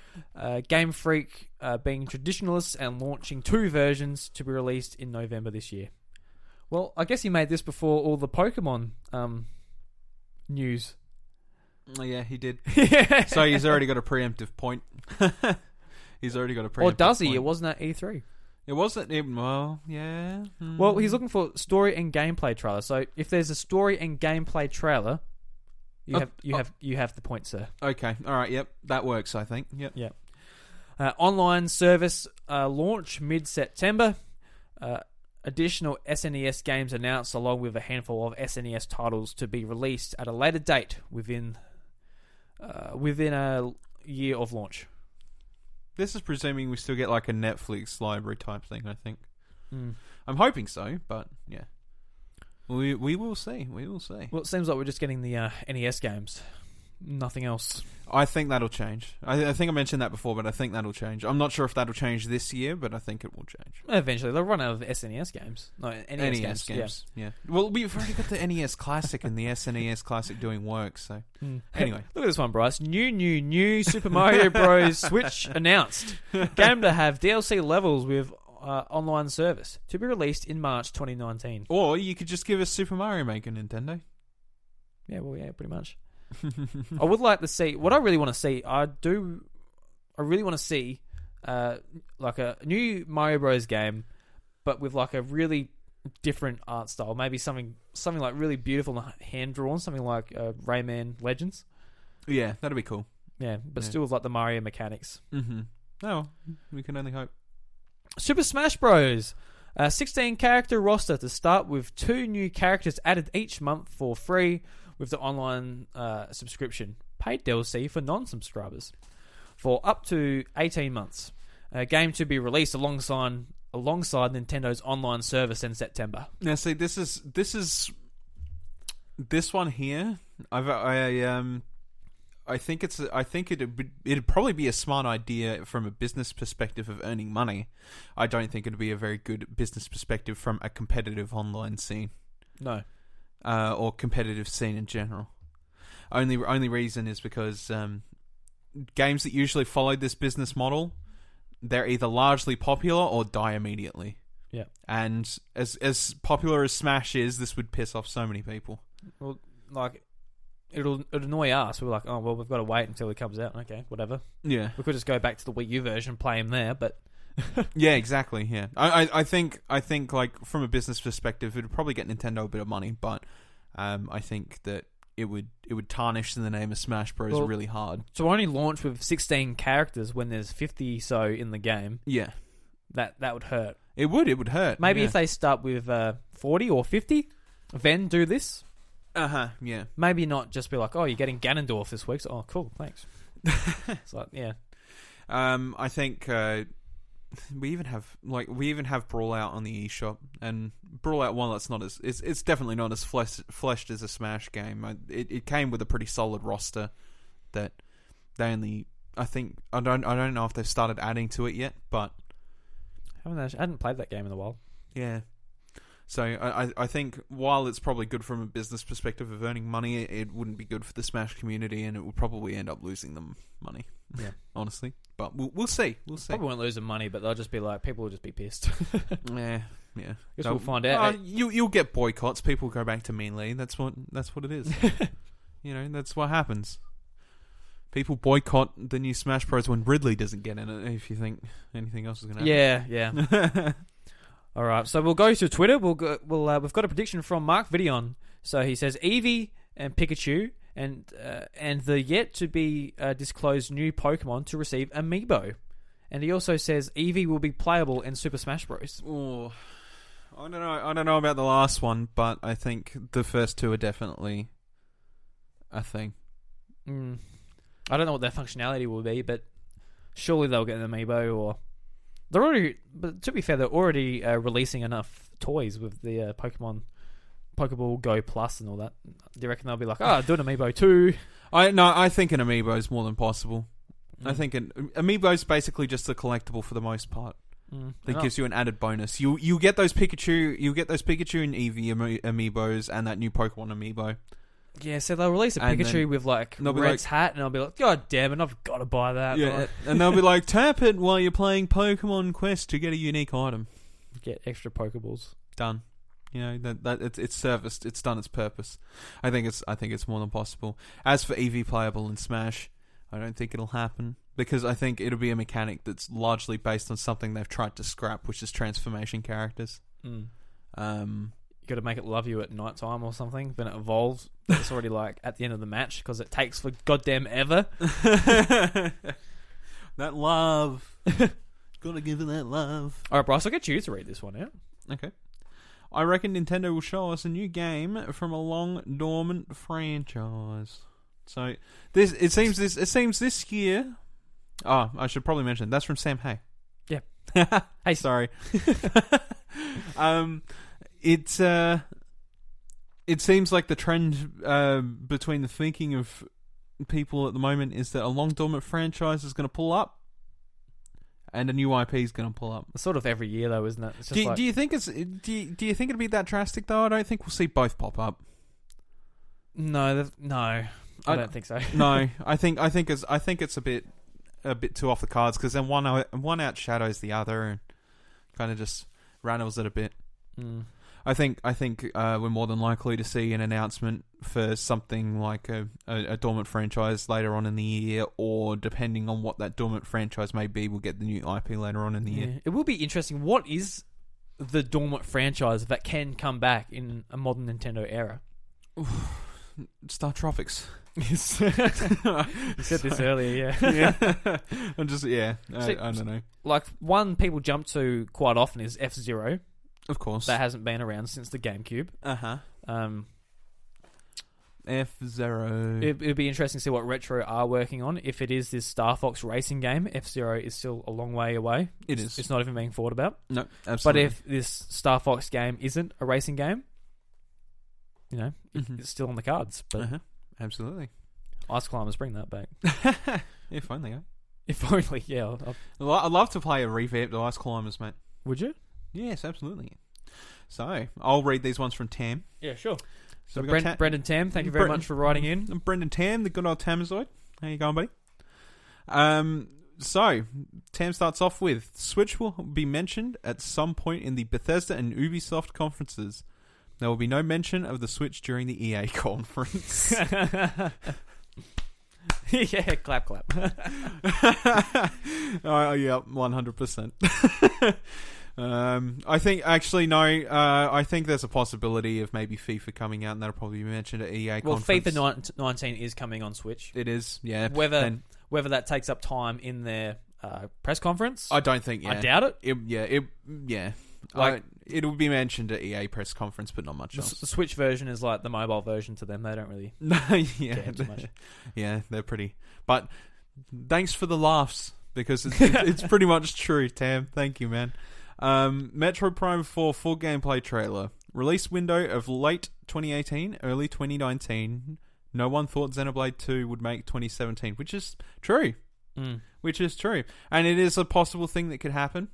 Game Freak being traditionalists and launching 2 versions to be released in November this year. Well, I guess he made this before all the Pokemon news. Yeah, he did. Yeah. So he's already got a preemptive point. He's already got a preemptive Or does he? point. It wasn't at E3. It wasn't even. Well, yeah. Well, he's looking for story and gameplay trailer. So if there's a story and gameplay trailer, you have the point, sir. Okay. All right. Yep. That works. I think. Yep. Yep. Online service launch mid-September. Additional SNES games announced, along with a handful of SNES titles to be released at a later date within a year of launch. This is presuming we still get like a Netflix library type thing. I think. Mm. I'm hoping so, but yeah, we will see. We will see. Well, it seems like we're just getting the NES games. Nothing else. I think that'll change. I think I mentioned that before, but I think that'll change. I'm not sure if that'll change this year, but I think it will change. Eventually, they'll run out of SNES games. No, NES games. Yeah. Well, we've already got the NES Classic and the SNES Classic doing work, so... Anyway. Look at this one, Bryce. New Super Mario Bros. Switch announced. Game to have DLC levels with online service. To be released in March 2019. Or you could just give us Super Mario Maker, Nintendo. Yeah, well, yeah, pretty much. I would like to see... What I really want to see... I really want to see like a new Mario Bros. Game, but with like a really different art style. Maybe something like really beautiful and hand-drawn. Something like Rayman Legends. Yeah, that'd be cool. Yeah, but still with like the Mario mechanics. Mm-hmm. Oh, we can only hope. Super Smash Bros. 16-character roster to start with 2 new characters added each month for free with the online subscription. Paid DLC for non-subscribers for up to 18 months. A game to be released alongside Nintendo's online service in September. Now, see, this one here. I think it'd probably be a smart idea from a business perspective of earning money. I don't think it'd be a very good business perspective from a competitive online scene. No. Or competitive scene in general. Only reason is because games that usually follow this business model, they're either largely popular or die immediately. Yeah. And as popular as Smash is, this would piss off so many people. Well, like, it'll annoy us. We're like, oh, well, we've got to wait until it comes out. Okay, whatever. Yeah. We could just go back to the Wii U version, play him there, but... Yeah, exactly, yeah. I think like from a business perspective, it would probably get Nintendo a bit of money, but I think that it would tarnish the name of Smash Bros. Really hard. So only launch with 16 characters when there's 50 so in the game. Yeah. that would hurt. It would hurt. Maybe yeah. if they start with 40 or 50, then do this. Yeah. Maybe not just be like, oh, you're getting Ganondorf this week. So, oh, cool, thanks. It's like, yeah. I think we even have Brawl Out on the eShop, and Brawl Out, while it's definitely not as fleshed as a Smash game. It came with a pretty solid roster that they only. I don't know if they've started adding to it yet, but I hadn't played that game in a while. yeah. So I think while it's probably good from a business perspective of earning money, it wouldn't be good for the Smash community, and it would probably end up losing them money. Yeah, honestly, but we'll see. We'll see. Probably won't lose them money, but they'll just be like, people will just be pissed. Yeah. Guess we'll find out. You'll get boycotts. People go back to Mean Lee. That's what it is. That's what happens. People boycott the new Smash Bros. When Ridley doesn't get in it. If you think anything else is going to happen. Yeah. All right, so we'll go to Twitter. We've got a prediction from Mark Vidion. So he says Eevee and Pikachu and the yet to be disclosed new Pokemon to receive Amiibo. And he also says Eevee will be playable in Super Smash Bros. Oh, I don't know about the last one, but I think the first two are definitely a thing. I don't know what their functionality will be, but surely they'll get an Amiibo or. They're already, but to be fair, they're already releasing enough toys with the Pokeball Go Plus and all that. Do you reckon they'll be like, do an Amiibo too? I think an Amiibo is more than possible. I think an Amiibo is basically just a collectible for the most part. That gives you an added bonus. You get those Pikachu, and Eevee Amiibos and that new Pokemon Amiibo. Yeah, so they'll release a Pikachu with Red's hat, and I'll be like, God damn it, I've got to buy that. Yeah, and they'll be like, tap it while you're playing Pokemon Quest to get a unique item. Get extra Pokeballs. Done. That it's serviced. It's done its purpose. I think it's more than possible. As for Eevee playable in Smash, I don't think it'll happen because I think it'll be a mechanic that's largely based on something they've tried to scrap, which is transformation characters. You got to make it love you at night time or something. Then it evolves. It's already like at the end of the match because it takes for goddamn ever. That love. Gotta give it that love. All right, Bryce, I'll get you to read this one out. Okay. I reckon Nintendo will show us a new game from a long dormant franchise. So it seems this year. Oh, I should probably mention that's from Sam Hay. Yeah. Hey, sorry. It seems like the trend between the thinking of people at the moment is that a long dormant franchise is going to pull up, and a new IP is going to pull up. It's sort of every year, though, isn't it? It's just do you think do you think it'd be that drastic though? I don't think we'll see both pop up. No, I don't think so. No, I think it's a bit too off the cards because then one outshadows the other and kind of just rattles it a bit. I think we're more than likely to see an announcement for something like a dormant franchise later on in the year, or depending on what that dormant franchise may be, we'll get the new IP later on in the year. It will be interesting. What is the dormant franchise that can come back in a modern Nintendo era? Star Tropics. You said this earlier, yeah. Yeah. I don't know. Like, one people jump to quite often is F-Zero. Of course. That hasn't been around since the GameCube. F-Zero. It'd be interesting to see what Retro are working on. If it is this Star Fox racing game, F-Zero is still a long way away. It is. It's not even being thought about. No, absolutely. But if this Star Fox game isn't a racing game, it's still on the cards. But absolutely. Ice Climbers, bring that back. If only, eh? If only, yeah. I'd love to play a revamped Ice Climbers, mate. Would you? Yes, absolutely. So, I'll read these ones from Tam. Yeah, sure. So Brendan Tam, thank you very much for writing in. Brendan Tam, the good old Tamazoid. How you going, buddy? So, Tam starts off with, Switch will be mentioned at some point in the Bethesda and Ubisoft conferences. There will be no mention of the Switch during the EA conference. Yeah, clap. Yeah, 100%. I think actually no. I think there's a possibility of maybe FIFA coming out, and that'll probably be mentioned at EA. Well, conference. FIFA 19 is coming on Switch. It is, yeah. Whether that takes up time in their press conference. I don't think. Yeah. I doubt it. It'll be mentioned at EA press conference, but not much else. The Switch version is like the mobile version to them. They don't really care too much. Yeah, they're pretty. But thanks for the laughs, because it's pretty much true, Tam. Thank you, man. Metroid Prime 4 full gameplay trailer. Release window of late 2018, early 2019. No one thought Xenoblade 2 would make 2017, which is true. Which is true. And it is a possible thing that could happen.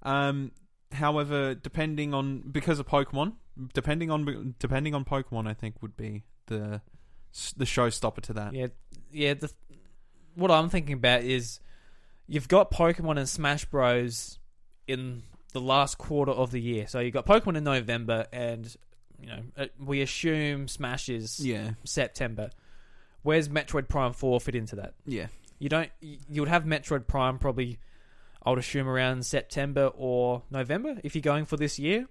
However, because of Pokemon, depending on Pokemon, I think would be the showstopper to that. Yeah. What I'm thinking about is you've got Pokemon and Smash Bros in the last quarter of the year. So you've got Pokemon in November, and we assume Smash is September. Where's Metroid Prime 4 fit into that? Yeah, you would have Metroid Prime probably, I would assume, around September or November if you're going for this year,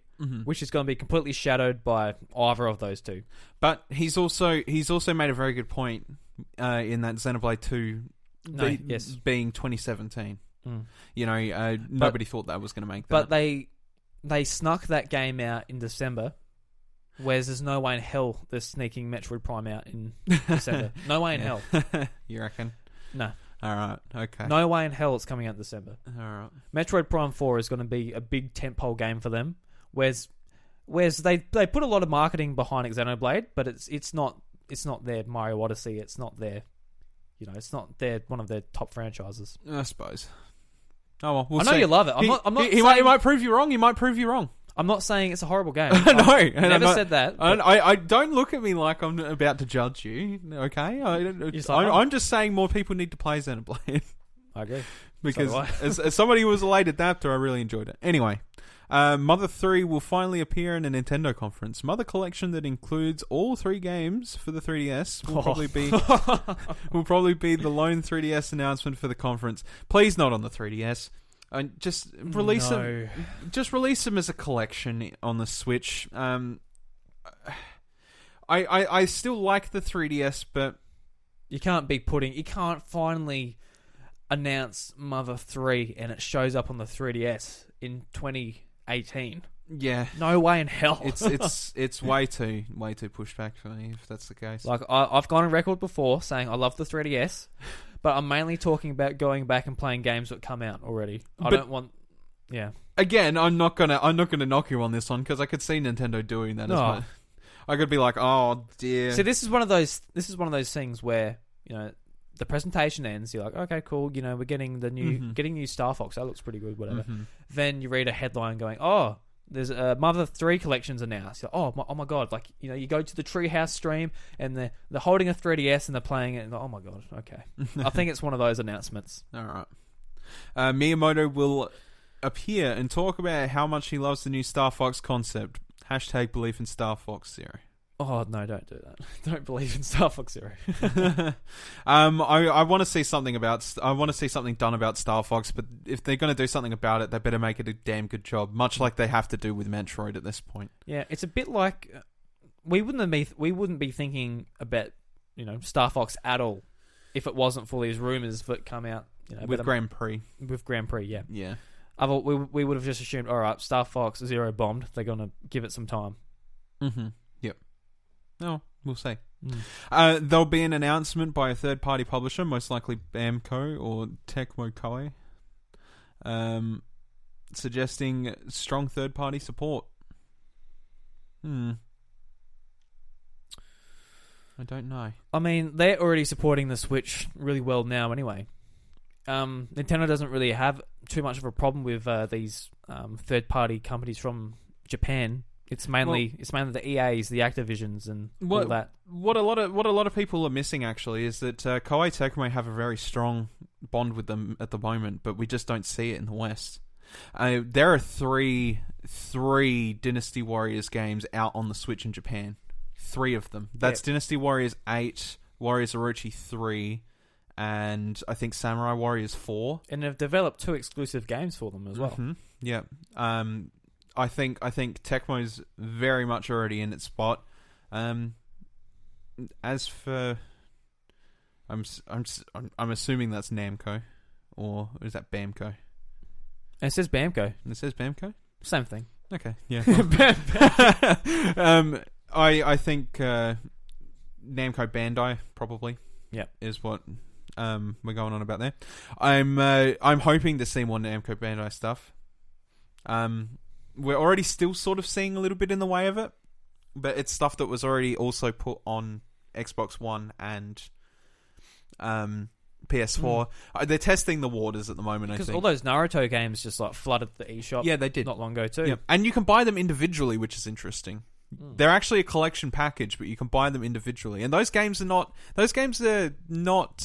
which is going to be completely shadowed by either of those two. But he's also made a very good point in that Xenoblade 2 being 2017. Nobody thought that was going to make that. But they snuck that game out in December, whereas there's no way in hell they're sneaking Metroid Prime out in December. No way in hell. You reckon? No. All right. Okay. No way in hell it's coming out in December. All right. Metroid Prime 4 is going to be a big tentpole game for them, whereas they put a lot of marketing behind Xenoblade, but it's not their Mario Odyssey. It's not their, it's not one of their top franchises. I suppose. Oh well, we'll I know see. you love it. He might prove you wrong. He might prove you wrong. I'm not saying it's a horrible game. No, I never said that. I don't look at me like I'm about to judge you. Okay, I'm just saying more people need to play Xenoblade. I agree. Because as somebody who was a late adapter, I really enjoyed it. Anyway, Mother 3 will finally appear in a Nintendo conference. Mother Collection that includes all 3 games for the 3DS will probably be the lone 3DS announcement for the conference. Please not on the 3DS. Just release them. Just release them as a collection on the Switch. I still like the 3DS, but you can't finally announce Mother 3 and it shows up on the 3DS in 2018. Yeah, no way in hell. It's way too pushed back for me if that's the case. Like I've gone on record before saying I love the 3DS. But I'm mainly talking about going back and playing games that come out already. I don't want. Yeah. Again, I'm not gonna knock you on this one because I could see Nintendo doing that as well. I could be like, oh dear. So this is one of those things where the presentation ends. You're like, okay, cool. We're getting new Star Fox. That looks pretty good. Whatever. Then you read a headline going, oh, there's Mother 3 collections announced. Like, oh my god! Like you go to the Treehouse stream and they're holding a 3DS and they're playing it. And oh my god! Okay, I think it's one of those announcements. All right. Miyamoto will appear and talk about how much he loves the new Star Fox concept. # belief in Star Fox Zero. Oh no! Don't do that. Don't believe in Star Fox Zero. I want to see something done about Star Fox, but if they're going to do something about it, they better make it a damn good job. Much like they have to do with Metroid at this point. Yeah, it's a bit like we wouldn't be thinking about Star Fox at all if it wasn't for these rumors that come out with Grand Prix. With Grand Prix, yeah. Yeah. We would have just assumed, all right, Star Fox Zero bombed. They're going to give it some time. Mm-hmm. Yep. No, we'll see. There'll be an announcement by a third-party publisher, most likely Bamco or Tecmo Koei, suggesting strong third-party support. I don't know. I mean, they're already supporting the Switch really well now anyway. Nintendo doesn't really have too much of a problem with these third-party companies from Japan. It's mainly the EAs, the Activisions, and all that. What a lot of people are missing actually is that Koei Tecmo have a very strong bond with them at the moment, but we just don't see it in the West. There are three Dynasty Warriors games out on the Switch in Japan. 3 of them. That's Dynasty Warriors 8, Warriors Orochi 3, and I think Samurai Warriors 4. And they've developed 2 exclusive games for them as well. Mm-hmm. Yeah. I think Tecmo's very much already in its spot. As for, I'm assuming that's Namco or is that Bamco? And it says Bamco. And it says Bamco. Same thing. Okay, yeah. I think Namco Bandai probably. Yep. Is what we're going on about there. I'm hoping to see more Namco Bandai stuff. We're already still sort of seeing a little bit in the way of it, but it's stuff that was already also put on Xbox One and PS4. They're testing the waters at the moment, I Because think. all those Naruto games just like flooded the eShop. Yeah, they did. Not long ago too. Yeah. And you can buy them individually, which is interesting. They're actually a collection package, but you can buy them individually. And those games are not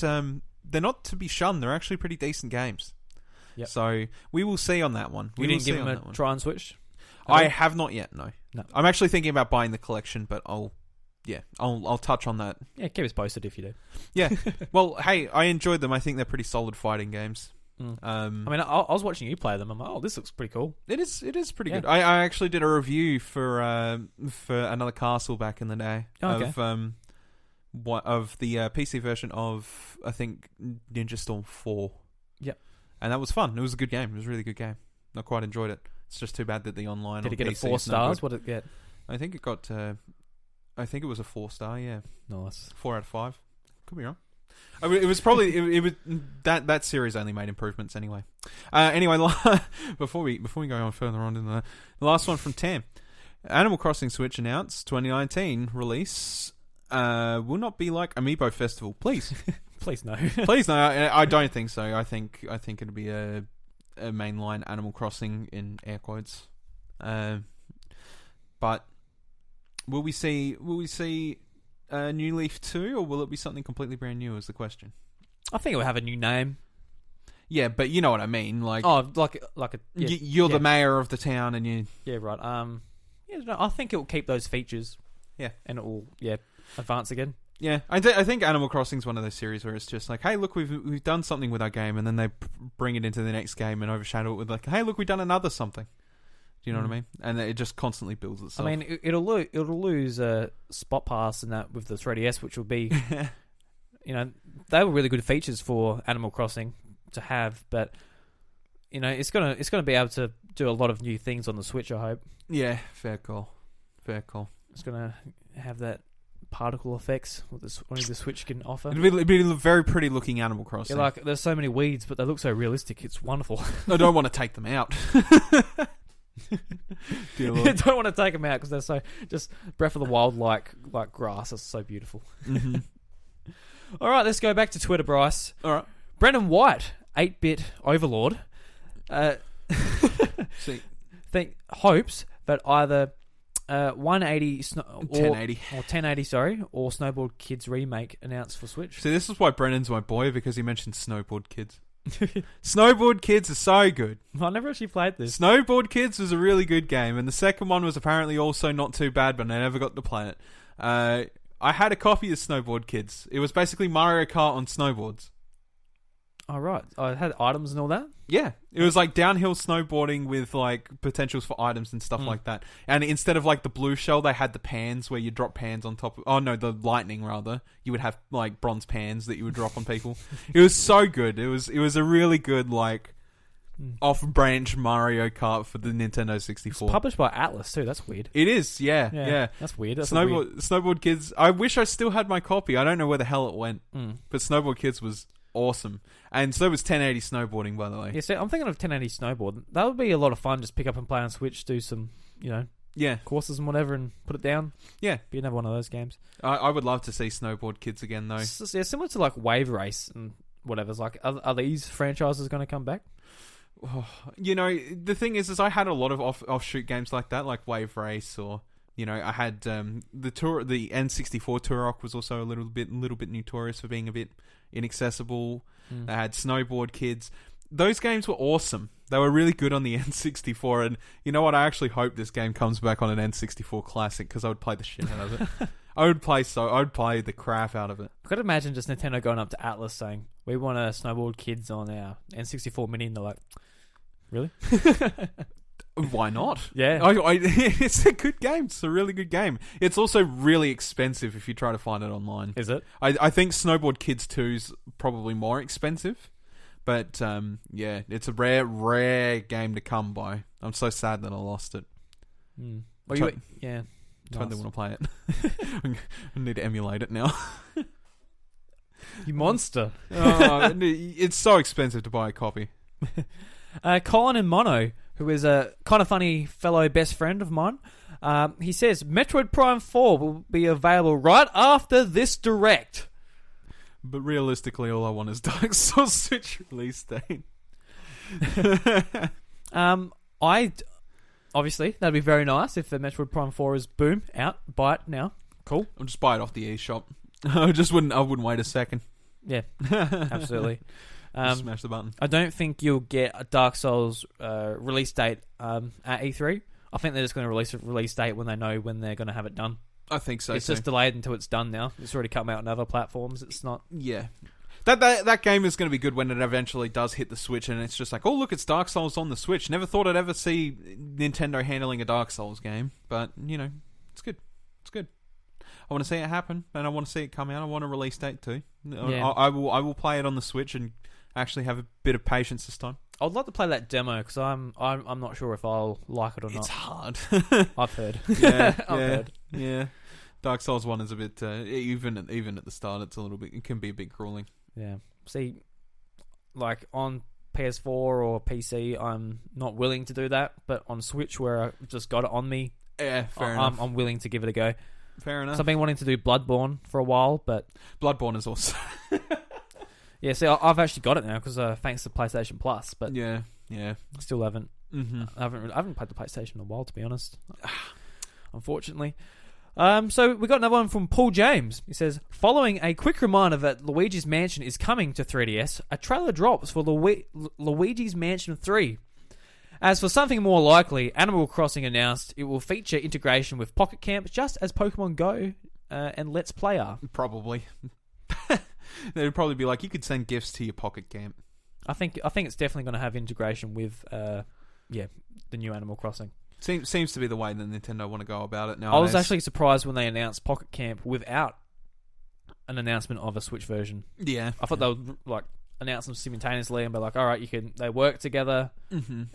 they're not to be shunned. They're actually pretty decent games. Yep. So we will see on that one. We didn't give them a try and switch? I have not yet, no. No. I'm actually thinking about buying the collection, but I'll touch on that. Yeah, keep us posted if you do. Yeah. Well, hey, I enjoyed them. I think they're pretty solid fighting games. I mean, I was watching you play them. I'm like, oh, this looks pretty cool. It is pretty Yeah. good. I actually did a review for Another Castle back in the day of the PC version of, I think, Ninja Storm 4. Yep. And that was fun. It was a good game. It was a really good game. I quite enjoyed it. It's just too bad that the online Did on it get PC a 4 is no stars? good. What did it get? I think it got. I think it was a 4-star. Yeah, Nice. 4 out of 5. Could be wrong. I mean, it was probably it was that series only made improvements anyway. Anyway, before we go on further on in the last one from Tam, Animal Crossing Switch announced 2019 release will not be like Amiibo Festival. Please, Please no. please no. I don't think so. I think it'll be a mainline Animal Crossing in air quotes. But will we see New Leaf 2, or will it be something completely brand new is the question. I think it will have a new name. Yeah, but you know what I mean. Like, like a yeah, you're the mayor of the town, and you. yeah, right. Yeah, no, I think it will keep those features. Yeah. And it will advance again. Yeah, I think Animal Crossing is one of those series where it's just like, hey, look, we've done something with our game, and then they bring it into the next game and overshadow it with like, hey, look, we've done another something. Do you know what I mean? And it just constantly builds itself. I mean, it'll lose Spot Pass and that with the 3DS, which will be, they were really good features for Animal Crossing to have, but it's gonna be able to do a lot of new things on the Switch. I hope. Yeah, fair call. It's gonna have that particle effects what only the Switch can offer. It'd be a very pretty looking Animal Crossing. Yeah, like there's so many weeds, but they look so realistic. It's wonderful. I don't want to take them out. Dear Lord. I don't want to take them out because they're so just Breath of the Wild like grass. It's so beautiful. Mm-hmm. All right, let's go back to Twitter, Bryce. All right. Brendan White, 8-bit overlord, hopes that either 180 or 1080, sorry, or Snowboard Kids remake announced for Switch. See, this is why Brendan's my boy, because he mentioned Snowboard Kids. Snowboard Kids are so good. I never actually played this. Snowboard Kids was a really good game, and the second one was apparently also not too bad, but I never got to play it. I had a copy of Snowboard Kids. It was basically Mario Kart on snowboards. Oh, right. I had items and all that? Yeah. It was like downhill snowboarding with like potentials for items and stuff like that. And instead of like the blue shell, they had the pans where you drop pans on top of... Oh, no, the lightning, rather. You would have like bronze pans that you would drop on people. It was so good. It was a really good like off-branch Mario Kart for the Nintendo 64. It's published by Atlas too. That's weird. It is, yeah. That's weird. That's Snowboard Kids. I wish I still had my copy. I don't know where the hell it went. But Snowboard Kids was awesome. And so was 1080 snowboarding, by the way. Yeah, so I'm thinking of 1080 snowboard. That would be a lot of fun. Just pick up and play on Switch, do some, courses and whatever, and put it down. Yeah. Be another one of those games. I would love to see Snowboard Kids again, though. Yeah, similar to like Wave Race and whatever. It's like, are these franchises going to come back? The thing is I had a lot of offshoot games like that, like Wave Race, or I had the N64 Turok was also a little bit notorious for being a bit inaccessible. They had Snowboard Kids. Those games were awesome. They were really good on the N64, and you know what? I actually hope this game comes back on an N64 Classic because I would play the shit out of it. I would play the crap out of it. I could imagine just Nintendo going up to Atlas saying, "We want a Snowboard Kids on our N64 Mini," and they're like, "Really?" Why not? Yeah. It's a good game. It's a really good game. It's also really expensive if you try to find it online. Is it? I think Snowboard Kids 2's probably more expensive, But yeah, it's a rare game to come by. I'm so sad that I lost it. Well, yeah. Totally Nice. want to play it. I need to emulate it now. You monster. It's so expensive to buy a copy. Colin in Mono, who is a kind of funny fellow best friend of mine, he says Metroid Prime 4 will be available right after this direct. But realistically, all I want is Dark Souls Switch release date. Obviously, that'd be very nice if the Metroid Prime 4 is boom, out, buy it now. Cool. I'll just buy it off the eShop. I wouldn't wait a second. Yeah, absolutely. Just smash the button. I don't think you'll get a Dark Souls release date at E3. I think they're just going to release a release date when they know when they're going to have it done. I think so. It's just delayed until it's done now. It's already come out on other platforms. It's not... Yeah. That game is going to be good when it eventually does hit the Switch, and it's just like, oh, look, it's Dark Souls on the Switch. Never thought I'd ever see Nintendo handling a Dark Souls game, but, you know, it's good. It's good. I want to see it happen, and I want to see it come out. I want a release date too. Yeah. I will play it on the Switch and actually have a bit of patience this time. I'd like to play that demo because I'm not sure if I'll like it or not. It's hard. I've heard. Yeah, I've heard. Yeah. Dark Souls 1 is a bit even at the start. It's a little bit. It can be a bit grueling. Yeah. See, like on PS4 or PC, I'm not willing to do that. But on Switch, where I just got it on me, Yeah, fair enough. I'm willing to give it a go. Fair enough. So I've been wanting to do Bloodborne for a while, but Bloodborne is awesome. yeah. See, I've actually got it now because thanks to PlayStation Plus, but yeah. still haven't. Mm-hmm. I haven't played the PlayStation in a while, to be honest. Unfortunately. So we got another one from Paul James. He says, following a quick reminder that Luigi's Mansion is coming to 3DS, a trailer drops for Luigi's Mansion 3. As for something more likely, Animal Crossing announced it will feature integration with Pocket Camp, just as Pokemon Go and Let's Play are. Probably. They'd probably be like, you could send gifts to your Pocket Camp. I think it's definitely going to have integration with the new Animal Crossing. Seems to be the way that Nintendo want to go about it now. I was actually surprised when they announced Pocket Camp without an announcement of a Switch version. Yeah. I thought they would like announce them simultaneously and be like, all right, they work together, and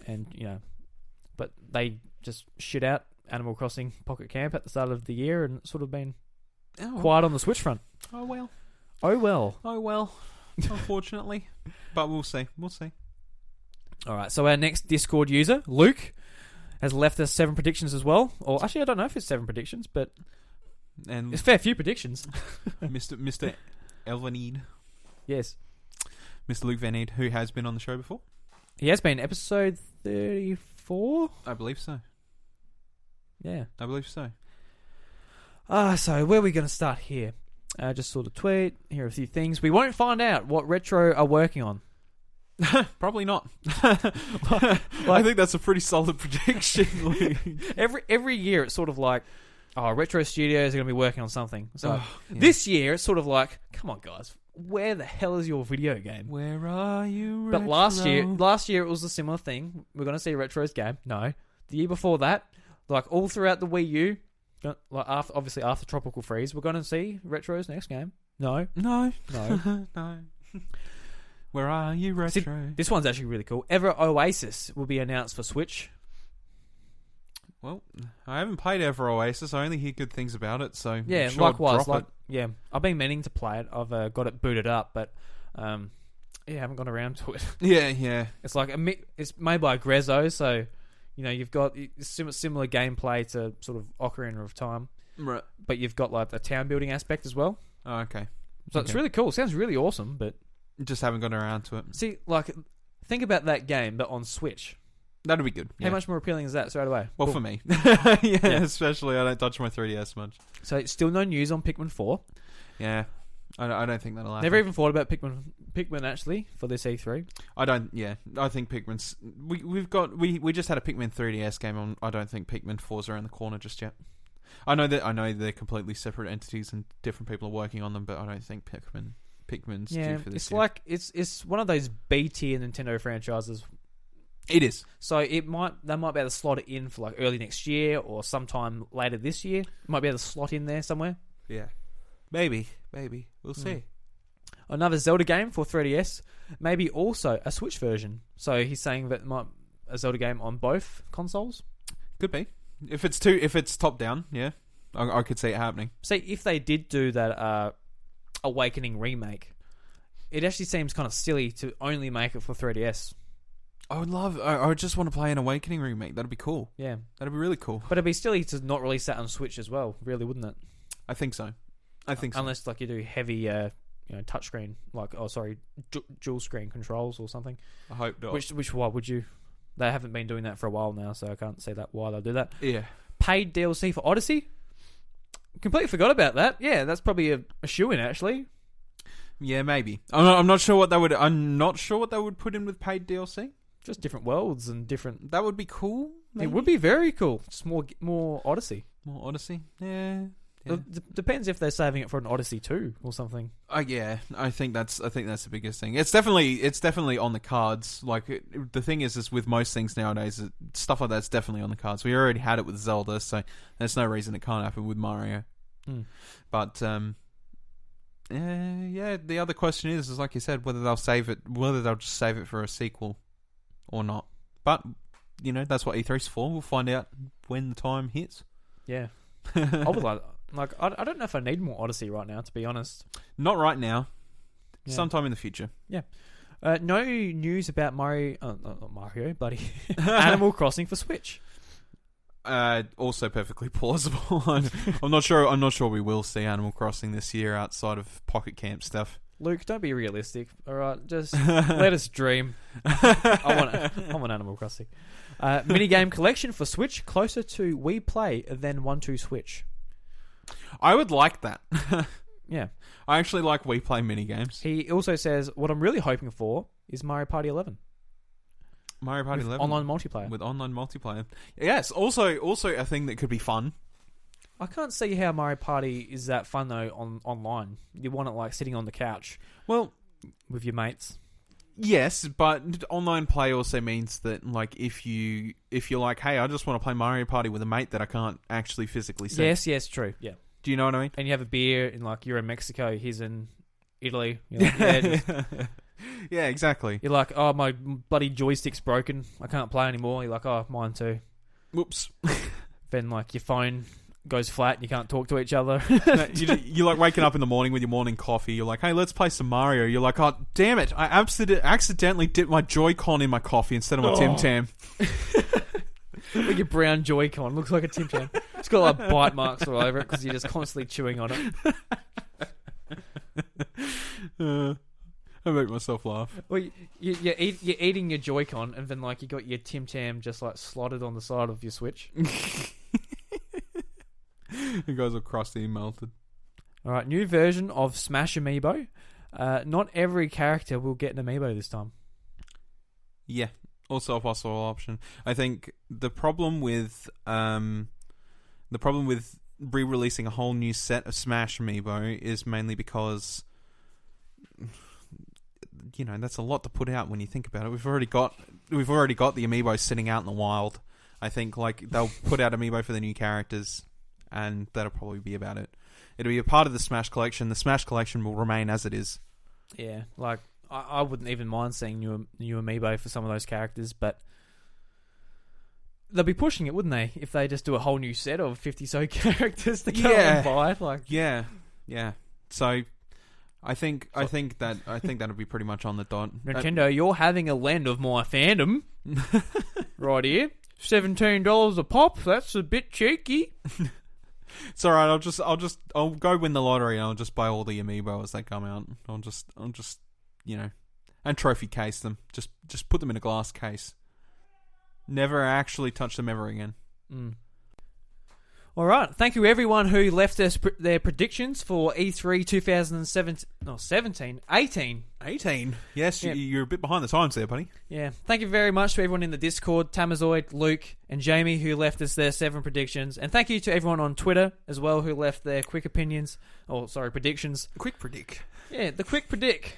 but they just shit out Animal Crossing Pocket Camp at the start of the year, and it's sort of been quiet on the Switch front. Oh well. Unfortunately, but we'll see. All right, so our next Discord user, Luke, has left us 7 predictions as well. Or actually, I don't know if it's 7 predictions, but And it's a fair few predictions. Mr. Elvanede. Yes. Mr. Luke Van Eed, who has been on the show before. He has been episode 34? I believe so. Yeah. I believe so. So where are we going to start here? Just sort of tweet. Here are a few things. We won't find out what Retro are working on. Probably not. I think that's a pretty solid prediction. Every year it's sort of like, Retro Studios are going to be working on something. So yeah. This year it's sort of like, come on guys, where the hell is your video game? Where are you, But Retro? last year it was a similar thing. We're going to see Retro's game. No. The year before that, like all throughout the Wii U, like after Tropical Freeze, we're going to see Retro's next game. No. No. No. Where are you, Retro? See, this one's actually really cool. Ever Oasis will be announced for Switch. Well, I haven't played Ever Oasis. I only hear good things about it, so Yeah, I'm sure I'll likewise. drop Yeah, I've been meaning to play it. I've got it booted up, but I haven't gone around to it. Yeah. It's like it's made by Grezzo, so you've got similar gameplay to sort of Ocarina of Time, Right. but you've got like the town building aspect as well. Oh, okay. So it's really cool. It sounds really awesome, but Just haven't gotten around to it. see, like, think about that game, but on Switch. That'd be good. Yeah. How much more appealing is that straight away? Well, Cool. for me. Yeah. Especially I don't touch my 3DS much. So still no news on Pikmin 4. Yeah. I don't think that'll happen. Never even thought about Pikmin actually for this E3. I think Pikmin's... We just had a Pikmin 3DS game on. I don't think Pikmin 4's around the corner just yet. I know they're completely separate entities and different people are working on them, but I don't think Pikmin's due for this it's year. like it's one of those B tier Nintendo franchises. It is. So they might be able to slot it in for like early next year or sometime later this year. Might be able to slot in there somewhere. Yeah. Maybe. We'll see. another Zelda game for 3DS, maybe also a Switch version. So he's saying that a Zelda game on both consoles. Could be. If it's top down, yeah, I could see it happening. See, if they did do that Awakening remake, it actually seems kind of silly to only make it for 3DS. I would just want to play an Awakening remake. That'd be cool. Yeah. That'd be really cool. But it'd be silly to not release that on Switch as well, really, wouldn't it? I think so. Unless, like, you do heavy, touchscreen, dual screen controls or something. I hope not. Why would you? They haven't been doing that for a while now, so I can't see why they'll do that. Yeah. Paid DLC for Odyssey? Completely forgot about that. Yeah, that's probably a shoo-in, actually. Yeah, maybe. I'm not sure what they would. I'm not sure what they would put in with paid DLC. Just different worlds and different. That would be cool. Maybe? It would be very cool. Just more Odyssey. More Odyssey. Yeah. Depends if they're saving it for an Odyssey 2 or something. Yeah, I think that's the biggest thing. It's definitely on the cards. Like the thing is with most things nowadays, stuff like that's definitely on the cards. We already had it with Zelda, so there's no reason it can't happen with Mario. But yeah. The other question is like you said, whether they'll just save it for a sequel or not. But that's what E3's for. We'll find out when the time hits. Yeah, I would I don't know if I need more Odyssey right now, to be honest. Not right now. Yeah. Sometime in the future. Yeah. No news about Mario, not Mario, buddy. Animal Crossing for Switch. Also perfectly plausible. I'm not sure we will see Animal Crossing this year outside of Pocket Camp stuff. Luke, don't be realistic. All right, just let us dream. I want Animal Crossing. Minigame collection for Switch, closer to Wii Play than 1-2 Switch. I would like that. Yeah. I actually like Wii Play minigames. He also says, what I'm really hoping for is Mario Party 11. Mario Party 11? Online multiplayer. With online multiplayer. Yes, also a thing that could be fun. I can't see how Mario Party is that fun, though, online. You want it, like, sitting on the couch. Well, with your mates. Yes, but online play also means that, like, if you're like, hey, I just want to play Mario Party with a mate that I can't actually physically see. Yes, true. Yeah. Do you know what I mean? And you have a beer, and like you're in Mexico, he's in Italy. You're like, yeah, exactly. You're like, oh, my bloody joystick's broken. I can't play anymore. You're like, oh, mine too. Whoops. Then like your phone goes flat and you can't talk to each other. You're like waking up in the morning with your morning coffee. You're like, hey, let's play some Mario. You're like, oh, damn it. I accidentally dipped my Joy-Con in my coffee instead of my Tim Tam. With your brown Joy-Con. Looks like a Tim Tam. It's got like bite marks all over it because you're just constantly chewing on it. I make myself laugh. Well, you're eating your Joy-Con and then like you got your Tim Tam just like slotted on the side of your Switch. It goes all crusty and melted. Alright, new version of Smash Amiibo. Not every character will get an Amiibo this time. Yeah, also a possible option. I think the problem with re-releasing a whole new set of Smash Amiibo is mainly because that's a lot to put out when you think about it. We've already got the Amiibo sitting out in the wild. I think like they'll put out Amiibo for the new characters, and that'll probably be about it. It'll be a part of the Smash collection. The Smash collection will remain as it is. Yeah, like I wouldn't even mind seeing new Amiibo for some of those characters, but they'll be pushing it, wouldn't they? If they just do a whole new set of 50 so characters to go and buy, like yeah. So I think that'll be pretty much on the dot. Nintendo, you're having a lend of my fandom right here. $17 a pop. That's a bit cheeky. It's alright. I'll go win the lottery and I'll just buy all the Amiibo as they come out. I'll just and trophy case them. Just put them in a glass case. Never actually touch them ever again. All right. Thank you, everyone who left us their predictions for E3 2017. 18. Yes, yeah. You're a bit behind the times there, buddy. Yeah. Thank you very much to everyone in the Discord, Tamazoid, Luke, and Jamie, who left us their 7 predictions. And thank you to everyone on Twitter as well who left their predictions. Quick predict. Yeah, the quick predict.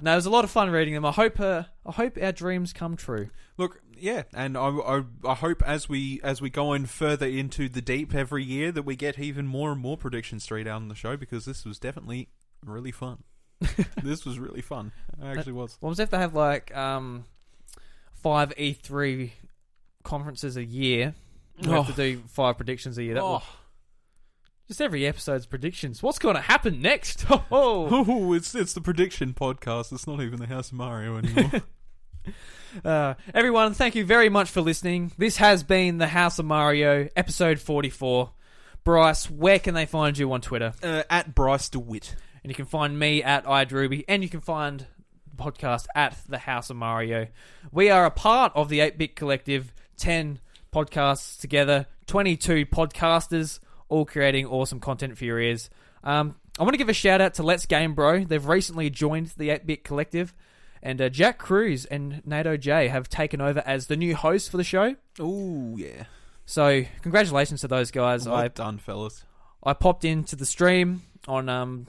no, it was a lot of fun reading them. I hope our dreams come true. Look, yeah, and I hope as we go in further into the deep every year that we get even more and more predictions straight out on the show, because this was definitely really fun. This was really fun. It actually was. What was if they have like 5 E3 conferences a year? We have to do 5 predictions a year. Just every episode's predictions. What's going to happen next? Oh, it's the prediction podcast. It's not even the House of Mario anymore. Everyone, thank you very much for listening. This has been the House of Mario, episode 44. Bryce, where can they find you on Twitter? At Bryce DeWitt. And you can find me at iDruby, and you can find the podcast at the House of Mario. We are a part of the 8-Bit Collective, 10 podcasts together, 22 podcasters, all creating awesome content for your ears. I want to give a shout out to Let's Game Bro. They've recently joined the 8-Bit Collective, and Jack Cruz and NATO J have taken over as the new hosts for the show. Oh, yeah. So, congratulations to those guys. Well done, fellas. I popped into the stream on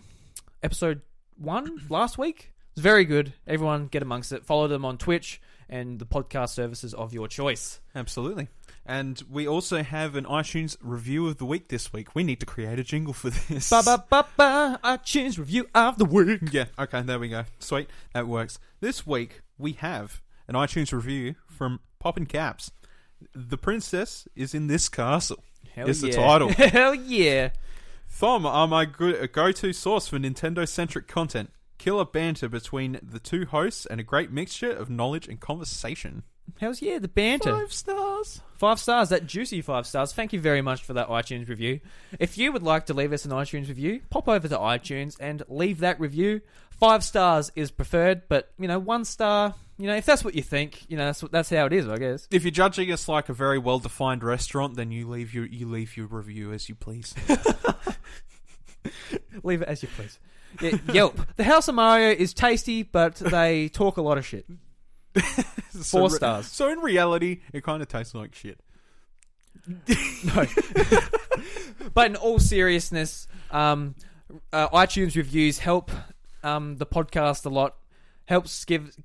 episode 1 last week. It's very good. Everyone get amongst it. Follow them on Twitch and the podcast services of your choice. Absolutely. And we also have an iTunes review of the week this week. We need to create a jingle for this. iTunes review of the week. Yeah, okay, there we go. Sweet, that works. This week, we have an iTunes review from Poppin' Caps. The princess is in this castle. Hell It's yeah. the title. Hell yeah. Thom are my go-to source for Nintendo-centric content. Killer banter between the two hosts and a great mixture of knowledge and conversation. How's yeah, the banter. 5 stars. 5 stars, that juicy 5 stars. Thank you very much for that iTunes review. If you would like to leave us an iTunes review, pop over to iTunes and leave that review. 5 stars is preferred, but 1 star, if that's what you think, that's how it is, I guess. If you're judging us like a very well-defined restaurant, then you leave your review as you please. Leave it as you please. Yeah, Yelp. The House of Mario is tasty, but they talk a lot of shit. 4 stars. So in reality, it kind of tastes like shit. No. But in all seriousness, iTunes reviews help the podcast a lot.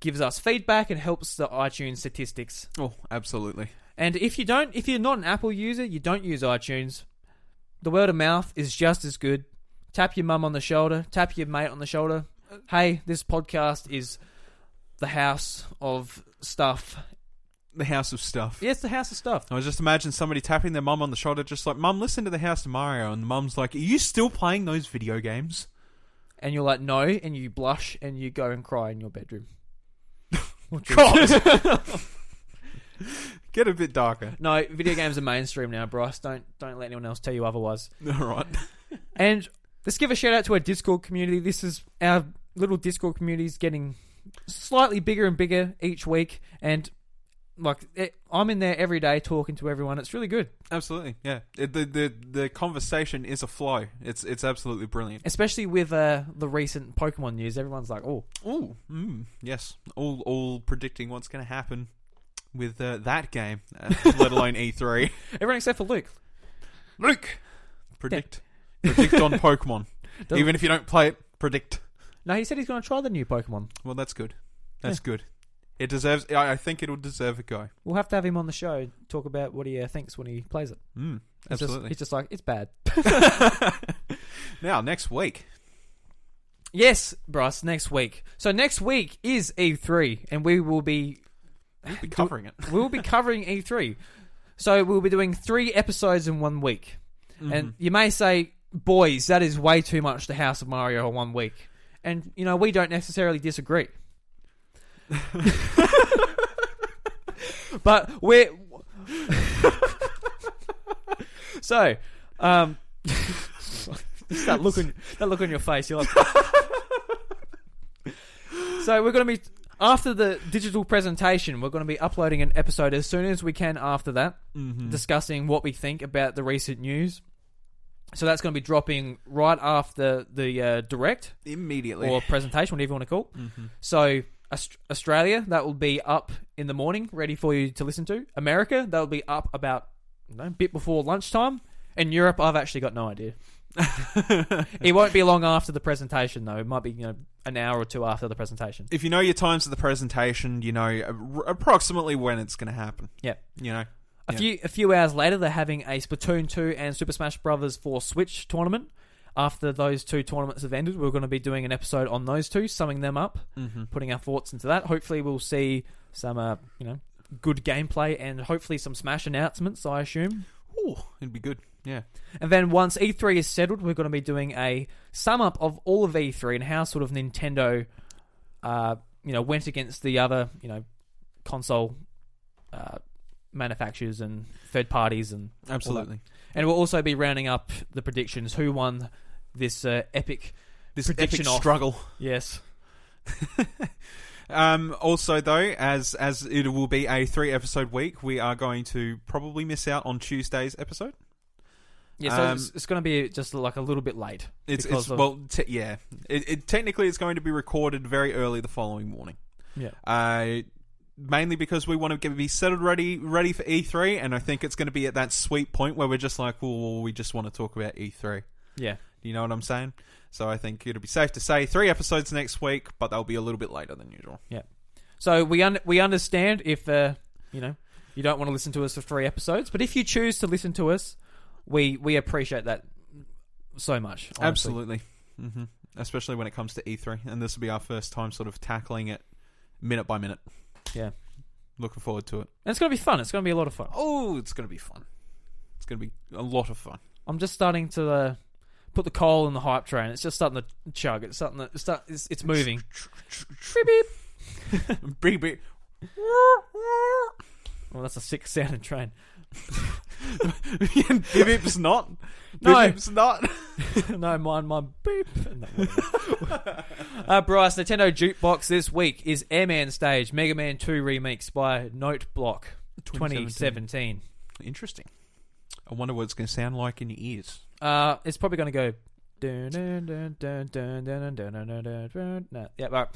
Gives us feedback and helps the iTunes statistics. Oh, absolutely. And if you're not an Apple user, you don't use iTunes, the word of mouth is just as good. Tap your mum on the shoulder, tap your mate on the shoulder. Hey, this podcast is the house of stuff. The House of Stuff. Yes, the house of stuff. I was just imagine somebody tapping their mum on the shoulder, just like, Mum, listen to the House of Mario. And the mum's like, are you still playing those video games? And you're like, no, and you blush and you go and cry in your bedroom. God! Get a bit darker. No, video games are mainstream now, Bryce. Don't let anyone else tell you otherwise. All right. And let's give a shout out to our Discord community. This is our little Discord community is getting slightly bigger and bigger each week, and I'm in there every day talking to everyone. It's really good. Absolutely, yeah. The conversation is a flow. It's absolutely brilliant. Especially with the recent Pokemon news. Everyone's like, oh. Ooh, yes. All predicting what's going to happen with that game, let alone E3. Everyone except for Luke. Luke! Predict on Pokemon. Even if you don't play it, predict. No, he said he's going to try the new Pokemon. Well, that's good. That's good. It deserves. I think it'll deserve a go. We'll have to have him on the show, talk about what he thinks when he plays it. Absolutely. He's just like, it's bad. Now, next week. Yes, Bryce, next week. So next week is E3, and we will be covering it. We will be covering E3. So we'll be doing 3 episodes in 1 week. Mm-hmm. And you may say, boys, that is way too much to House of Mario in 1 week. And, we don't necessarily disagree. But we're... So, that look on your face, you're like... So we're going to be... After the digital presentation, we're going to be uploading an episode as soon as we can after that, discussing what we think about the recent news. So that's going to be dropping right after the direct. Immediately. Or presentation, whatever you want to call it. Mm-hmm. So Australia, that will be up in the morning, ready for you to listen to. America, that will be up about a bit before lunchtime. And Europe, I've actually got no idea. It won't be long after the presentation, though. It might be, an hour or two after the presentation. If you know your times of the presentation, you know approximately when it's going to happen. Yeah. You know. A few hours later, they're having a Splatoon 2 and Super Smash Bros. For Switch tournament. After those two tournaments have ended, we're going to be doing an episode on those two, summing them up, putting our thoughts into that. Hopefully, we'll see some, good gameplay and hopefully some Smash announcements, I assume. Ooh, it'd be good. Yeah. And then once E3 is settled, we're going to be doing a sum up of all of E3 and how sort of Nintendo, went against the other, console manufacturers and third parties and Absolutely. And we'll also be rounding up the predictions. Who won this epic prediction off. Struggle? Yes. Also, though, as it will be a 3-episode week, we are going to probably miss out on Tuesday's episode. Yeah, so it's going to be just like a little bit late. Technically, it's going to be recorded very early the following morning. Yeah. Mainly because we want to be settled ready for E3, and I think it's going to be at that sweet point where we're just like, well, we just want to talk about E3. Yeah. You know what I'm saying? So I think it'll be safe to say 3 episodes next week, but they'll be a little bit later than usual. Yeah. So we understand if you don't want to listen to us for 3 episodes, but if you choose to listen to us, we appreciate that so much. Honestly. Absolutely. Mm-hmm. Especially when it comes to E3, and this will be our first time sort of tackling it minute by minute. Yeah. Looking forward to it. And it's going to be fun. It's going to be a lot of fun. Oh, it's going to be fun. It's going to be a lot of fun. I'm just starting to put the coal in the hype train. It's just starting to chug. It's starting to it's moving. Beep beep. Beep beep. Well, that's a sick sounding train. Beep beep's not. No. Beep beep's not. No, mine beep. Bryce, Nintendo Jukebox this week is Airman Stage Mega Man 2 Remix by Note Block 2017. Interesting. I wonder what it's going to sound like in your ears. It's probably going to go. No, yeah, right.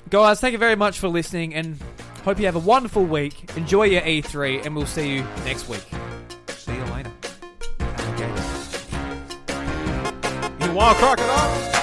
Guys, thank you very much for listening, and hope you have a wonderful week. Enjoy your E3, and we'll see you next week. See you later. You wild crocodile.